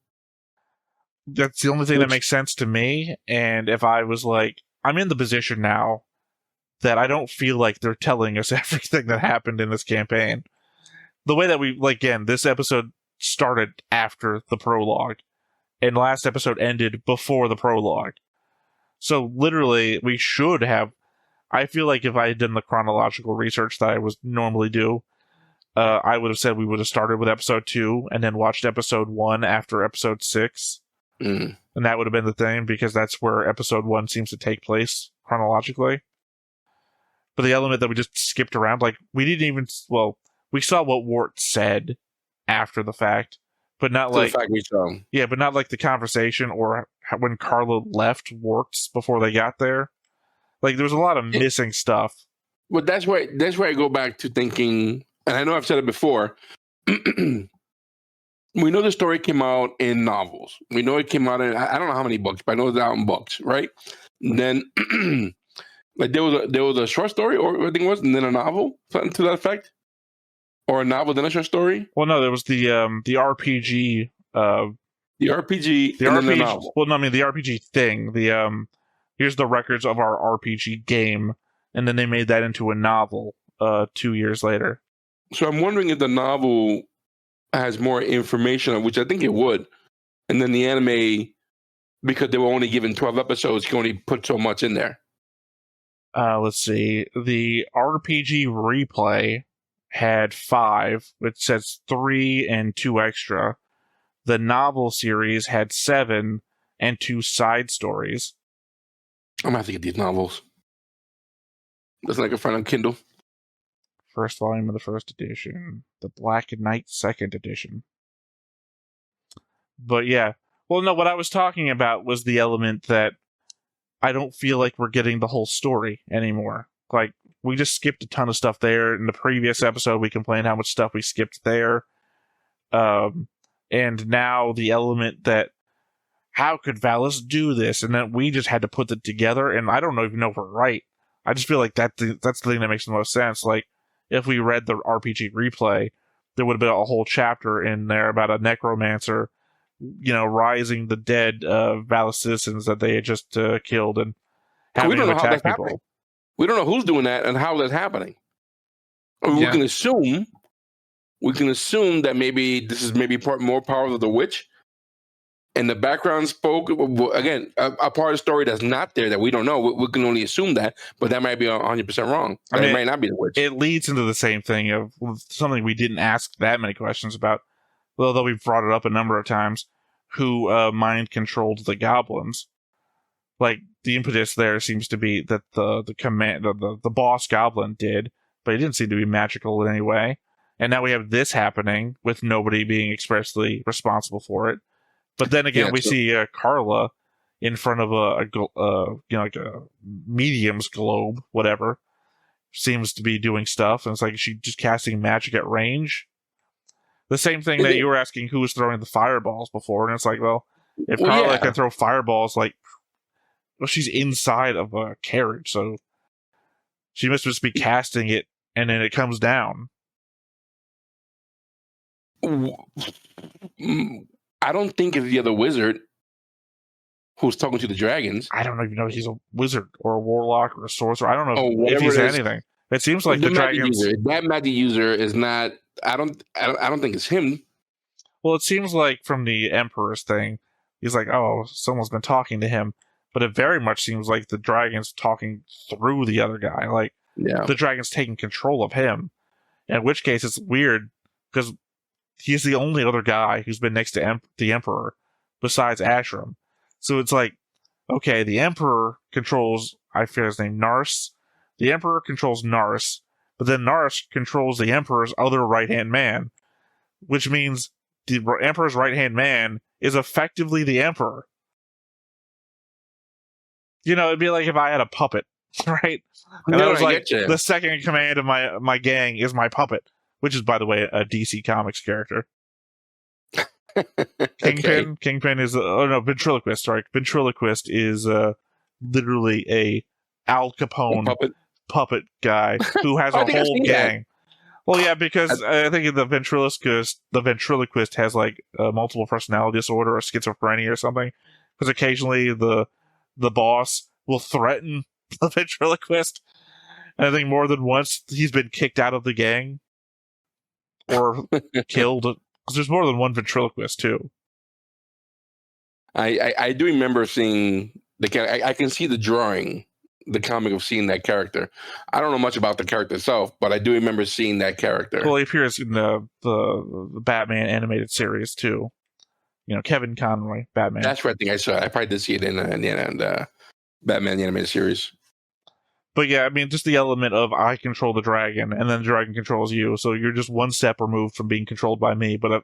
That's the only thing that makes sense to me. And if I was like, I'm in the position now that I don't feel like they're telling us everything that happened in this campaign. The way that again, this episode started after the prologue, and last episode ended before the prologue. So literally, we should have. I feel like if I had done the chronological research that I would normally do, I would have said we would have started with episode 2 and then watched episode 1 after episode 6. And that would have been the thing, because that's where episode 1 seems to take place chronologically. But the element that we just skipped around, we didn't even, we saw what Wart said after the fact, but not the fact we saw. Yeah, but not like the conversation or when Carla left Wart's before they got there. There was a lot of missing stuff. But that's where I go back to thinking, and I know I've said it before. We know the story came out in novels. We know it came out in, I don't know how many books, but I know it's out in books, right? And then there was a short story, or I think it was, and then a novel, something to that effect, or a novel then a short story. Well, no, there was the RPG. The RPG, and then the novel. Well, no, I mean the RPG thing. Here's the records of our RPG game, and then they made that into a novel 2 years later. So I'm wondering if the novel has more information, which I think it would, and then the anime, because they were only given 12 episodes, can only put so much in there. Let's see. The RPG replay had 5, which says 3 and 2 extra. The novel series had 7 and 2 side stories. I'm gonna have to get these novels. That's like a friend on Kindle. First volume of the first edition. The Black Knight second edition. But yeah. Well, no, what I was talking about was the element that I don't feel like we're getting the whole story anymore. We just skipped a ton of stuff there. In the previous episode, we complained how much stuff we skipped there. And now the element that how could Valis do this? And then we just had to put it together, and I don't even know if we're right. I just feel like that's the thing that makes the most sense. If we read the RPG replay, there would have been a whole chapter in there about a necromancer, rising the dead Valis citizens that they had just killed and having to attack people. Happening. We don't know who's doing that and how that's happening. We can assume that maybe this is more power of the witch. And the background spoke, again, a part of the story that's not there that we don't know. We can only assume that, but that might be 100% wrong. It might not be the witch. It leads into the same thing of something we didn't ask that many questions about, although we've brought it up a number of times, who mind controlled the goblins. The impetus there seems to be that the boss goblin did, but it didn't seem to be magical in any way. And now we have this happening with nobody being expressly responsible for it. But then again, we see Carla in front of a medium's globe, whatever, seems to be doing stuff, and it's like she's just casting magic at range. The same thing that you were asking who was throwing the fireballs before, and it's like, if Carla can throw fireballs, she's inside of a carriage, so she must just be casting it, and then it comes down. I don't think it's the other wizard who's talking to the dragons. I don't even know if he's a wizard or a warlock or a sorcerer. I don't know if he's anything. It seems like the dragons. That magic user is not. I don't think it's him. Well, it seems like from the Emperor's thing, he's like, oh, someone's been talking to him. But it very much seems like the dragon's talking through the other guy. The dragon's taking control of him. In which case, it's weird because he's the only other guy who's been next to the Emperor besides Ashram. So it's like, okay, the Emperor controls, I forget his name, Nars. The Emperor controls Nars, but then Nars controls the Emperor's other right-hand man, which means the Emperor's right-hand man is effectively the Emperor. You know, it'd be like if I had a puppet, right? And I was like, the second in command of my gang is my puppet, which is, by the way, a DC Comics character. Kingpin is ventriloquist. Sorry, ventriloquist is literally a Al Capone puppet guy who has a whole gang. Well, yeah, because I think the ventriloquist has like a multiple personality disorder or schizophrenia or something. Because occasionally the boss will threaten the ventriloquist, and I think more than once he's been kicked out of the gang or killed. Because there's more than one ventriloquist too. I do remember seeing I can see the drawing, the comic of seeing that character. I don't know much about the character itself, but I do remember seeing that character. Well, he appears in the Batman animated series too. You know, Kevin Conroy, Batman. That's right. I think I saw it. I probably did see it in the Batman the animated series. But yeah, I mean, just the element of I control the dragon, and then the dragon controls you, so you're just one step removed from being controlled by me. But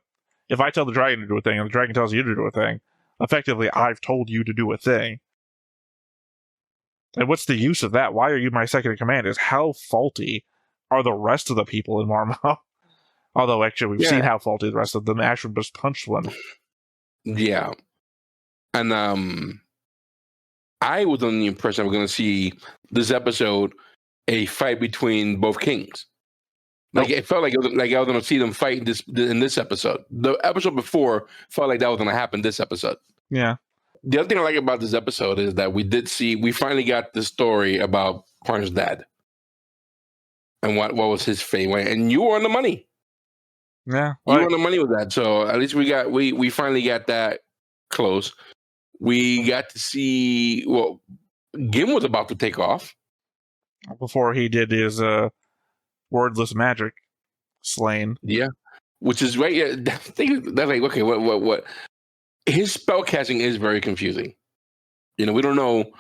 if I tell the dragon to do a thing, and the dragon tells you to do a thing, effectively, I've told you to do a thing. And what's the use of that? Why are you my second in command? Is how faulty are the rest of the people in Marmot? Although, actually, we've seen how faulty the rest of them. Ashram just punched one. Yeah. And I was under the impression we're going to see this episode a fight between both kings. Like it felt like I was going to see them fight in this episode. The episode before felt like that was going to happen this episode. Yeah. The other thing I like about this episode is that we finally got the story about Parn's dad and what was his fate. And you were on the money. Yeah. You were on the money with that. So at least we finally got that close. We got to see, well, Gim was about to take off. Before he did his wordless magic slain. Yeah. Which is right. Yeah, that's like, okay, what? His spell casting is very confusing. You know, we don't know.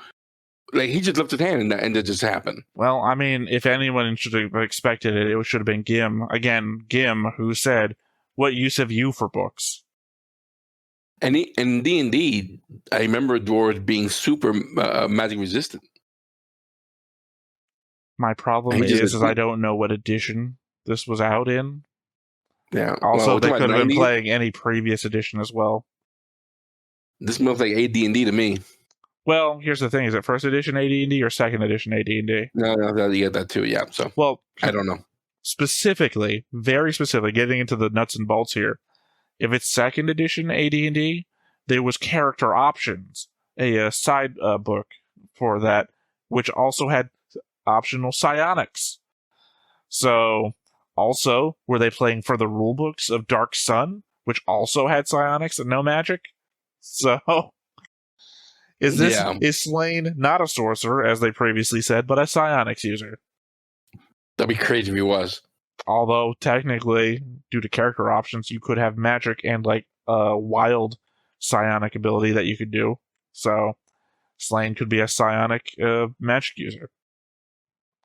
Like, he just lifted his hand and that just happened. Well, I mean, if anyone should have expected it, it should have been Gim. Again, Gim, who said, "What use have you for books?" And in D&D, I remember dwarves being super magic resistant. My problem is I don't know what edition this was out in. Yeah. Also, they could have been playing any previous edition as well. This smells like AD&D to me. Well, here's the thing: is it first edition AD&D or second edition AD&D? No, you get that too. Yeah. So, well, I don't know. Specifically, very specifically, getting into the nuts and bolts here. If it's second edition AD&D, there was character options, a side book for that, which also had optional psionics. So, also, were they playing for the rule books of Dark Sun, which also had psionics and no magic? So, is Slain not a sorcerer, as they previously said, but a psionics user? That'd be crazy if he was. Although, technically, due to character options, you could have magic and, like, a wild psionic ability that you could do. So, Slain could be a psionic magic user.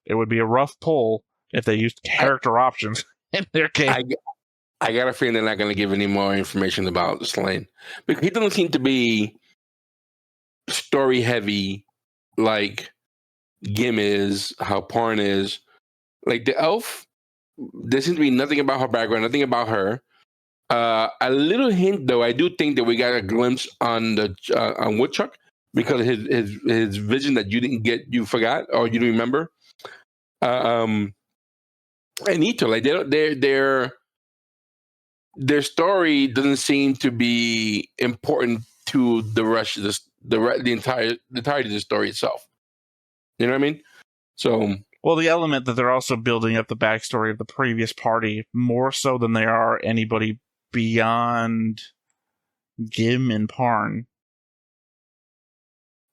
It would be a rough pull if they used character options in their game. I got a feeling they're not going to give any more information about Slain. Because he doesn't seem to be story heavy like Gim is, how Parn is. Like the elf, there seems to be nothing about her background, nothing about her. A little hint, though, I do think that we got a glimpse on on Woodchuck because his vision that you didn't get, you forgot or you didn't remember. And Ito, like their story doesn't seem to be important to the rest of the entirety of the story itself. You know what I mean? So, well, the element that they're also building up the backstory of the previous party more so than they are anybody beyond Gim and Parn.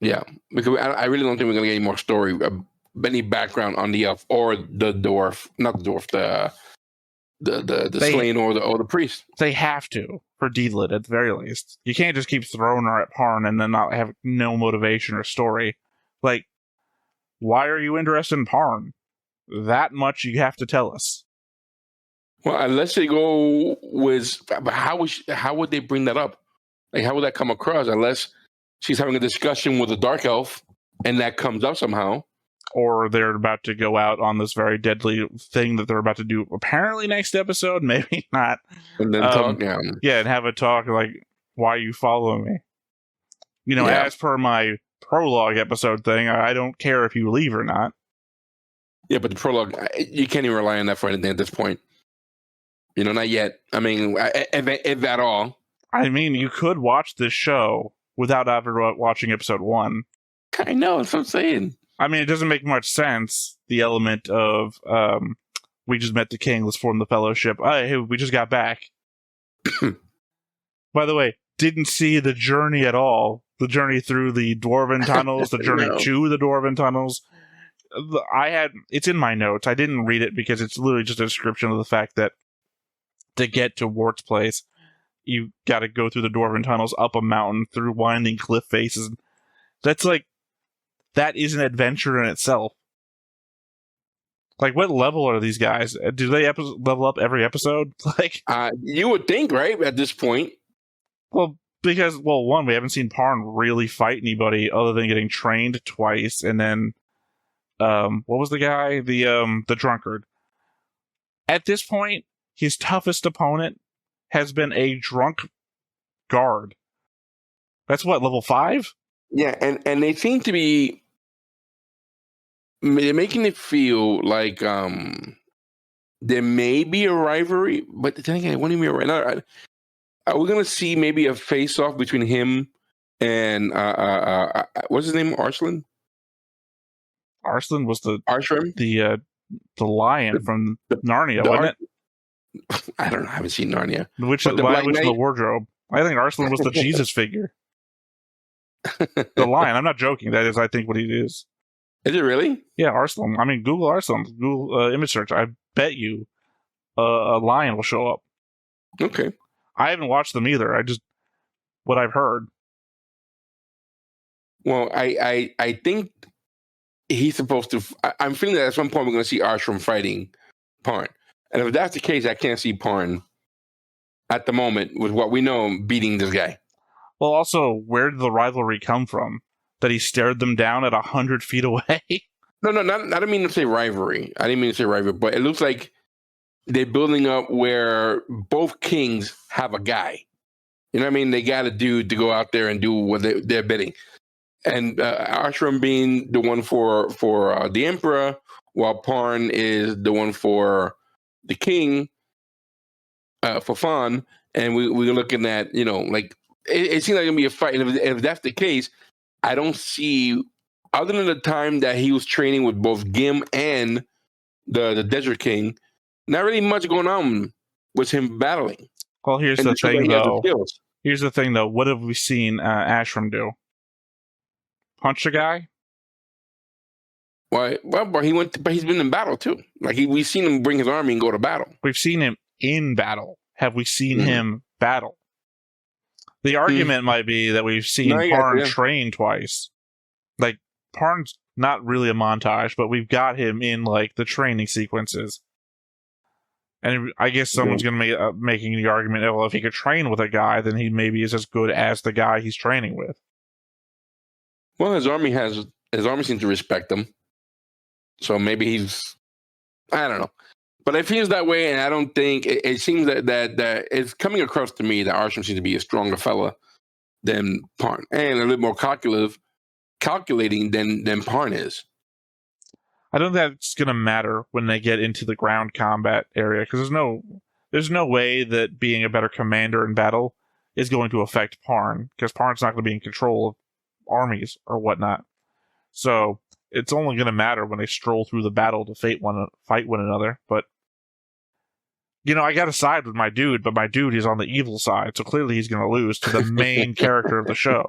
Yeah, because I really don't think we're gonna get any more story, any background on the elf or the dwarf, not the dwarf, the slain or the priest. They have to for Deedlit at the very least. You can't just keep throwing her at Parn and then not have no motivation or story. Like, why are you interested in Parn? That much you have to tell us. Well, unless they go with, how would they bring that up? Like, how would that come across? Unless she's having a discussion with a dark elf, and that comes up somehow. Or they're about to go out on this very deadly thing that they're about to do. Apparently, next episode, maybe not. And then talk down. Yeah, and have a talk like, "Why are you following me?" You know, as per my prologue episode thing, I don't care if you leave or not. Yeah, but the prologue, you can't even rely on that for anything at this point. You know, not yet. I mean, if at all. I mean, you could watch this show without ever watching episode 1. I know, that's what I'm saying. I mean, it doesn't make much sense, the element of, we just met the king, let's form the fellowship. Hey, we just got back. By the way, didn't see the journey at all. The journey through the Dwarven tunnels, the journey to the Dwarven tunnels. It's in my notes. I didn't read it because it's literally just a description of the fact that to get to Wart's place, you got to go through the Dwarven tunnels, up a mountain, through winding cliff faces. That's like, that is an adventure in itself. Like, what level are these guys? Do they level up every episode? Like, you would think, right? At this point. Well, because, one, we haven't seen Parn really fight anybody other than getting trained twice, and then, what was the guy? The drunkard. At this point, his toughest opponent has been a drunk guard. That's what, level 5? Yeah, and they seem to be making it feel like there may be a rivalry, but then again, it won't even be right now. Are we going to see maybe a face-off between him and what's his name? Arslan? Arslan was the lion from Narnia, wasn't it? I don't know. I haven't seen Narnia. Which is the wardrobe? I think Arslan was the Jesus figure. The lion. I'm not joking. That is, I think, what he is. Is it really? Yeah, Arslan. I mean, Google Arslan. Google image search. I bet you a lion will show up. Okay. I haven't watched them either. What I've heard. Well, I think he's supposed to. I'm feeling that at some point we're going to see Arslan fighting Parn. And if that's the case, I can't see Parn at the moment with what we know beating this guy. Well, also, where did the rivalry come from? That he stared them down at 100 feet away? No, I didn't mean to say rivalry. But it looks like they're building up where both kings have a guy. You know what I mean? They got a dude to go out there and do what they're bidding. And Ashram being the one for the emperor, while Parn is the one for the king, for Fan. And we're looking at, like, it seems like it's going to be a fight. And if that's the case, I don't see, other than the time that he was training with both Gim and the Desert King, not really much going on with him battling. Well, here's the thing, though. What have we seen Ashram do? Punch a guy? Well, but he's been in battle too. Like we've seen him bring his army and go to battle. We've seen him in battle. Have we seen him battle? The argument might be that we've seen Parn train twice. Like, Parn's not really a montage, but we've got him in, like, the training sequences. And I guess someone's going to be making the argument, well, if he could train with a guy, then he maybe is as good as the guy he's training with. Well, his army seems to respect him. So maybe he's, I don't know. But it feels that way, and I don't think it seems that it's coming across to me that Arsham seems to be a stronger fella than Parn, and a little more calculating than Parn is. I don't think that's going to matter when they get into the ground combat area, because there's no way that being a better commander in battle is going to affect Parn, because Parn's not going to be in control of armies or whatnot. So it's only going to matter when they stroll through the battle to fight one another. But I got to side with my dude, but my dude is on the evil side, so clearly he's going to lose to the main character of the show.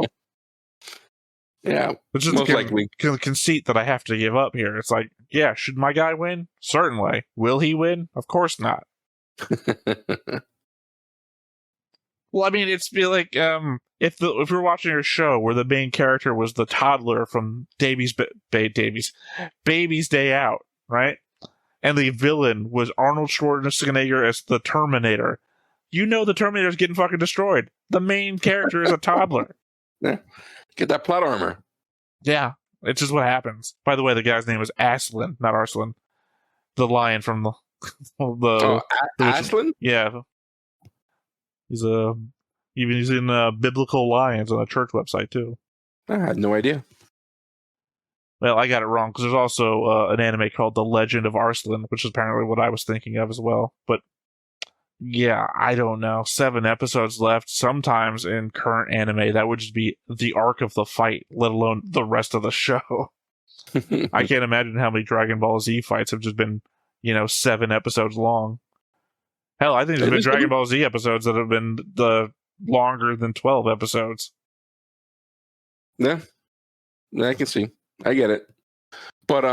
Yeah, which is the conceit that I have to give up here. It's like, yeah, should my guy win? Certainly. Will he win? Of course not. Well, I mean, it's be like if we're watching a show where the main character was the toddler from Baby's Day Out, right? And the villain was Arnold Schwarzenegger as the Terminator. You know the Terminator's getting fucking destroyed. The main character is a toddler. Yeah, get that plot armor. Yeah, it's just what happens. By the way, the guy's name is Aslan, not Arslan. The lion from the Aslan? Yeah. He's in Biblical Lions on a church website too. I had no idea. Well, I got it wrong because there's also an anime called The Legend of Arslan, which is apparently what I was thinking of as well. But yeah, I don't know. 7 episodes left. Sometimes in current anime, that would just be the arc of the fight, let alone the rest of the show. I can't imagine how many Dragon Ball Z fights have just been, 7 episodes long. Hell, I think there's been Dragon Ball Z episodes that have been longer than 12 episodes. Yeah, I can see. I get it. But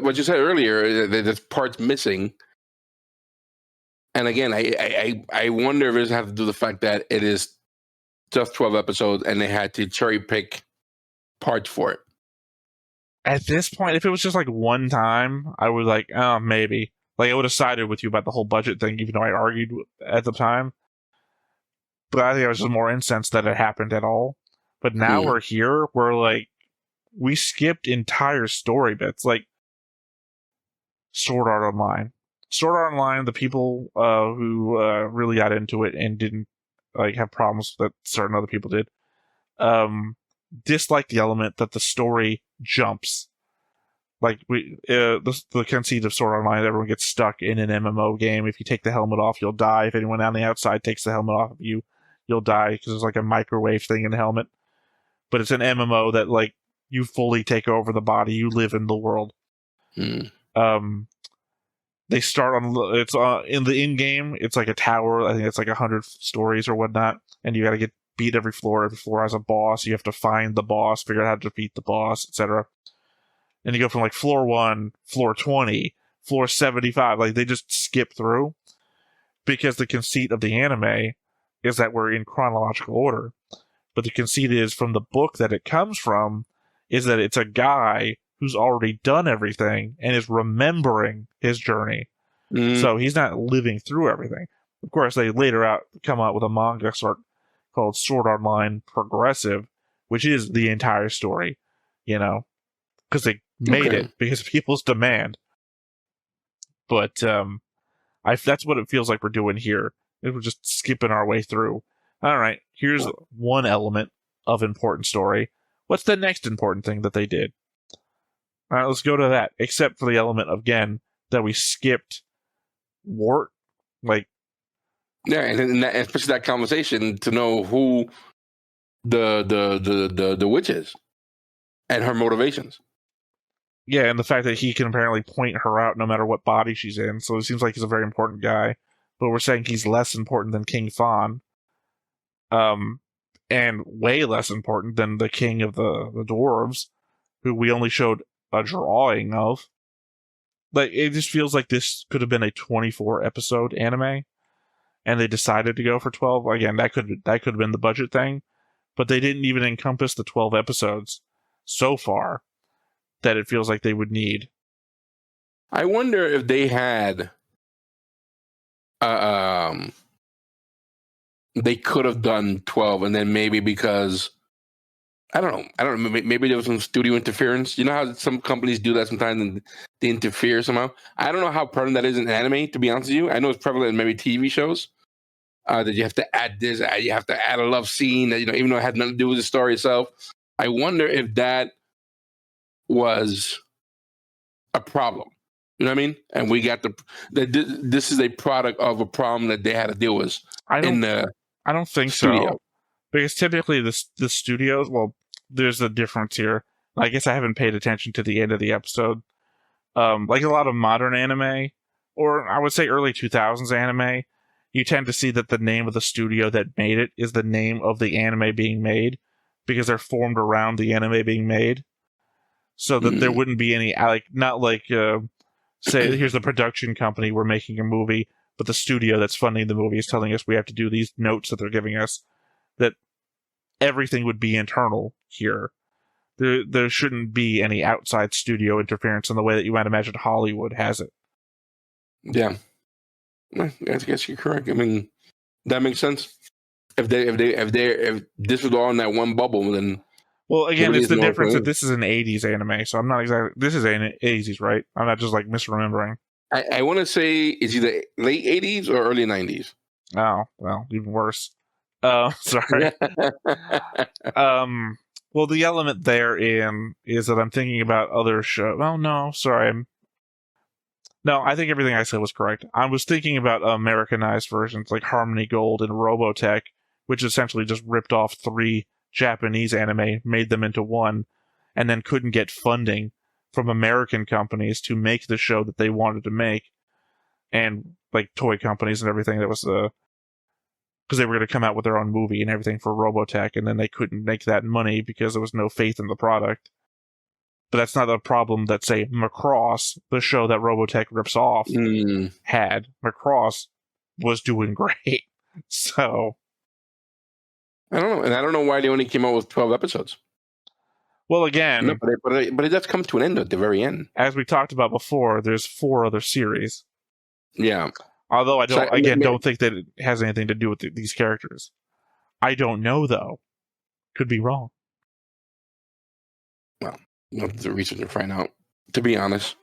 what you said earlier, there's parts missing. And again, I wonder if it has to do with the fact that it is just 12 episodes and they had to cherry pick parts for it. At this point, if it was just like one time, I was like, oh, maybe. Like, I would have sided with you about the whole budget thing, even though I argued at the time. But I think I was just more incensed that it happened at all. But now we're here, we skipped entire story bits, like Sword Art Online. Sword Art Online, the people who really got into it and didn't have problems that certain other people did, disliked the element that the story jumps. Like the conceit of Sword Art Online, everyone gets stuck in an MMO game. If you take the helmet off, you'll die. If anyone on the outside takes the helmet off of you, you'll die because there's like a microwave thing in the helmet. But it's an MMO that you fully take over the body. You live in the world. They start on it's in the in game. It's like a tower. I think it's like 100 stories or whatnot, and you got to get beat every floor. Every floor has a boss. You have to find the boss, figure out how to defeat the boss, etc. And you go from floor 1, floor 20, floor 75. They just skip through because the conceit of the anime is that we're in chronological order. But the conceit is from the book that it comes from is that it's a guy who's already done everything and is remembering his journey. So he's not living through everything. Of course, they later come out with a manga called Sword Art Online Progressive, which is the entire story, because they made it because of people's demand. But that's what it feels like we're doing here. We're just skipping our way through. All right, here's one element of important story. What's the next important thing that they did? All right, let's go to that. Except for the element, again, that we skipped Wart. Yeah, and especially that conversation to know who the witch is and her motivations. Yeah, and the fact that he can apparently point her out no matter what body she's in. So it seems like he's a very important guy. But we're saying he's less important than King Fawn. And way less important than the king of the dwarves, who we only showed a drawing of. It just feels like this could have been a 24 episode anime, and they decided to go for 12. Again, that could have been the budget thing, but they didn't even encompass the 12 episodes so far that it feels like they would need. I wonder if they had they could have done 12, and then maybe because I don't know, maybe there was some studio interference. You know how some companies do that sometimes and they interfere somehow? I don't know how prevalent that is in anime, to be honest with you. I know it's prevalent in maybe TV shows that you have to add this, you have to add a love scene that, even though it had nothing to do with the story itself. I wonder if that was a problem. You know what I mean? And we got this is a product of a problem that they had to deal with. I don't think studio. So. Because typically the studios, there's a difference here. I guess I haven't paid attention to the end of the episode. Like a lot of modern anime, or I would say early 2000s anime, you tend to see that the name of the studio that made it is the name of the anime being made, because they're formed around the anime being made. So that there wouldn't be any, not like say, here's the production company, we're making a movie, but the studio that's funding the movie is telling us we have to do these notes that they're giving us, that everything would be internal here. There shouldn't be any outside studio interference in the way that you might imagine Hollywood has it. Yeah. I guess you're correct. I mean, that makes sense. If this was all in that one bubble, then well, again, it's the difference that this is an 80s anime, so I'm not exactly. This is an 80s, right? I'm not just like misremembering. I want to say it's either late 80s or early 90s. Oh, well, even worse. Sorry. Well, the element therein is that I'm thinking about other shows. Oh, no, sorry. No, I think everything I said was correct. I was thinking about Americanized versions like Harmony Gold and Robotech, which essentially just ripped off 3 Japanese anime, made them into one, and then couldn't get funding from American companies to make the show that they wanted to make, and like toy companies and everything. That was because they were going to come out with their own movie and everything for Robotech, and then they couldn't make that money because there was no faith in the product. But that's not a problem that, say, Macross, the show that Robotech rips off, had. Macross was doing great. So I don't know. And I don't know why they only came out with 12 episodes. Well, again... No, but it does come to an end at the very end. As we talked about before, there's 4 other series. Yeah. Although I don't think that it has anything to do with these characters. I don't know, though. Could be wrong. Well, you'll have to research and find out, to be honest.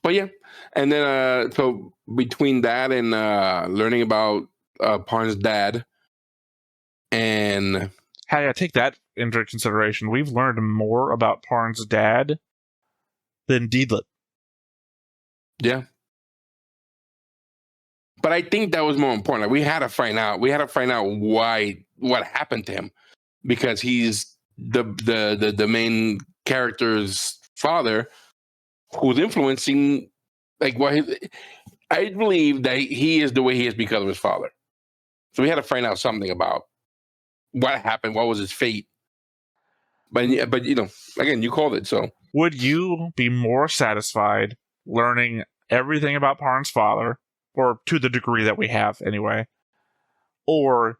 But yeah. And then, so between that and learning about Parn's dad and... Hey, I take that into consideration. We've learned more about Parn's dad than Deedlit. Yeah. But I think that was more important. Like, we had to find out. We had to find out what happened to him, because he's the main character's father, who's influencing like what I believe that he is the way he is because of his father. So we had to find out something about what happened. What was his fate? But you know, again, you called it. So would you be more satisfied learning everything about Parn's father, or to the degree that we have anyway, or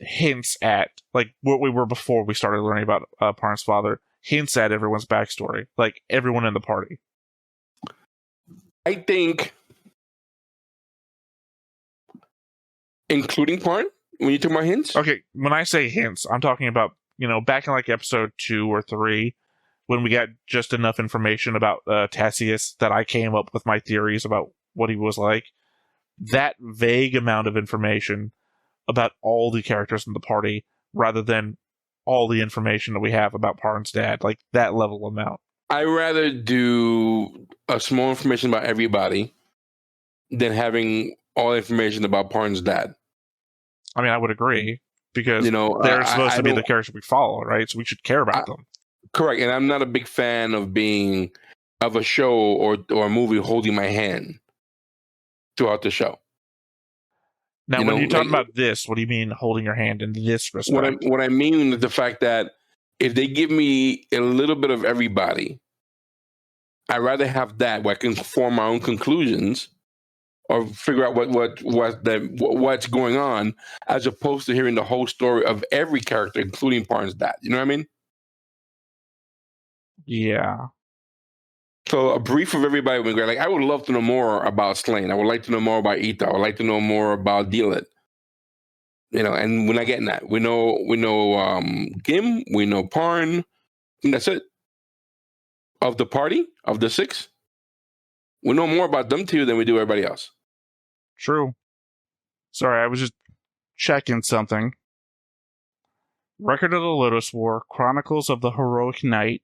hints at, like what we were before we started learning about Parn's father, hints at everyone's backstory, like everyone in the party? I think including Parn, when you talk about hints? Okay, when I say hints, I'm talking about, you know, back in like episode 2 or 3, when we got just enough information about Tassius that I came up with my theories about what he was like. That vague amount of information about all the characters in the party, rather than all the information that we have about Parn's dad, like that level amount. I'd rather do a small information about everybody than having all information about Parn's dad. I mean, I would agree, because you know, they're supposed to be the characters we follow, right? So we should care about them. Correct, and I'm not a big fan of a show or a movie holding my hand throughout the show. Now, when you're talking about this, what do you mean holding your hand in this respect? What I mean is the fact that if they give me a little bit of everybody, I'd rather have that where I can form my own conclusions or figure out what's going on, as opposed to hearing the whole story of every character, including Parn's dad. You know what I mean? Yeah. So a brief of everybody would be great. Like, I would love to know more about Slane. I would like to know more about Ita. I would like to know more about Dealit. You know, and we're not getting that. We know Gim. We know Parn. And that's it. Of the party, of the 6, we know more about them 2 than we do everybody else. True. Sorry, I was just checking something. Record of the Lodoss War, Chronicles of the Heroic Knight,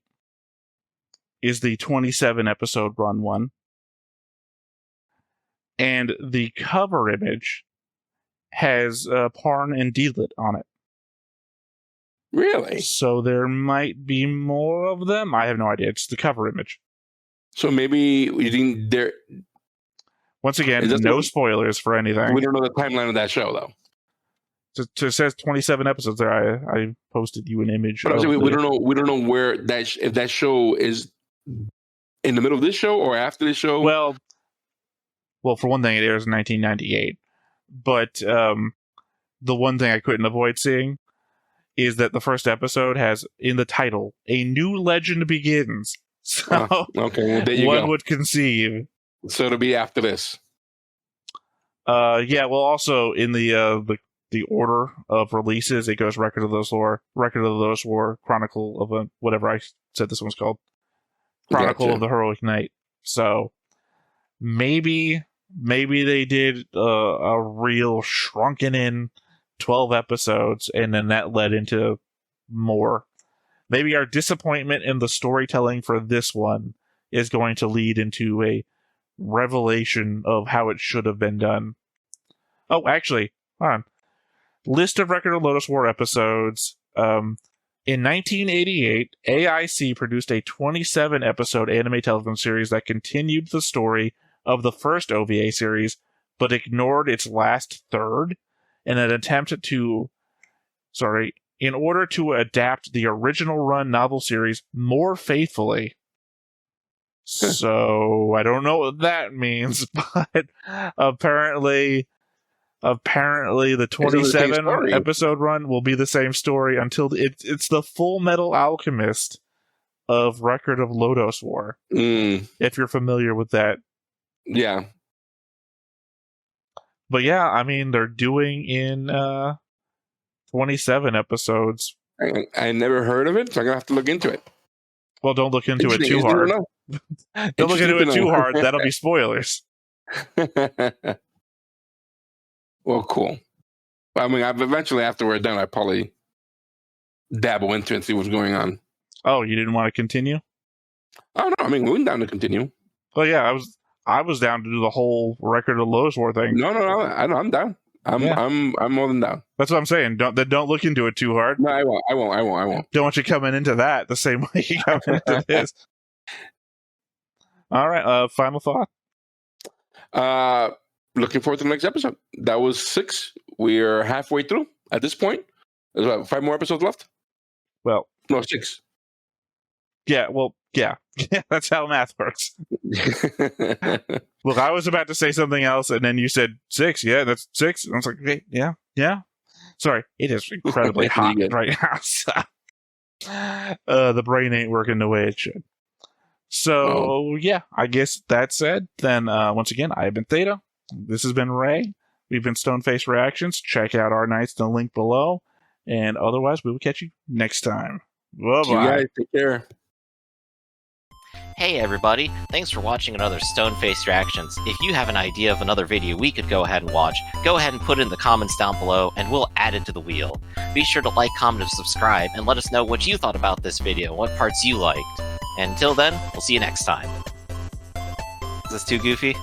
is the 27 episode run one. And the cover image has Parn and Deedlit on it. Really? So there might be more of them? I have no idea. It's the cover image. So maybe you think there... Once again, no spoilers for anything. We don't know the timeline of that show, though. So it says 27 episodes there. I posted you an image. But we don't know where if that show is in the middle of this show or after this show? Well, for one thing, it airs in 1998. But the one thing I couldn't avoid seeing is that the first episode has in the title, "A New Legend Begins." So okay, well, there you one go. would conceive. So it'll be after this. Yeah. Well, also in the order of releases, it goes Record of the Lodoss War, Chronicle of whatever I said this one's called, Chronicle of the Heroic Knight. So maybe they did a real shrunken in 12 episodes, and then that led into more. Maybe our disappointment in the storytelling for this one is going to lead into a revelation of how it should have been done. Oh, actually, hold on. List of Record of Lodoss War episodes. In 1988, AIC produced a 27-episode anime television series that continued the story of the first OVA series, but ignored its last third in an attempt in order to adapt the original run novel series more faithfully. So, I don't know what that means, but apparently the 27 episode run will be the same story until it's the Full Metal Alchemist of Record of Lodoss War. If you're familiar with that. Yeah. But yeah, I mean, they're doing in 27 episodes. I never heard of it, so I'm going to have to look into it. Well, don't look into it too hard. Don't look into it too hard. That'll be spoilers. Well, cool. I mean, eventually after we're done, I probably dabble into it and see what's going on. Oh, you didn't want to continue? Oh, no. I mean, we're down to continue. Well, yeah, I was down to do the whole Record of Lodoss War thing. No. I'm down. I'm more than down. That's what I'm saying. Don't look into it too hard. No, I won't. Don't want you coming into that the same way you come into this. All right. Final thought. Looking forward to the next episode. That was 6. We're halfway through at this point. There's about 5 more episodes left. Well, no, 6. Yeah. Well, yeah. That's how math works. Look, I was about to say something else, and then you said 6. Yeah, that's 6. And I was like, okay, yeah. Sorry, it is incredibly hot right now. So, the brain ain't working the way it should. So, yeah, I guess that said, then once again, I've been Theta. This has been Ray. We've been Stoneface Reactions. Check out our nights in the link below. And otherwise, we will catch you next time. Bye-bye. You guys, take care. Hey everybody, thanks for watching another Stoneface Reactions. If you have an idea of another video we could go ahead and watch, go ahead and put it in the comments down below and we'll add it to the wheel. Be sure to like, comment, and subscribe and let us know what you thought about this video, what parts you liked. And until then, we'll see you next time. Is this too goofy?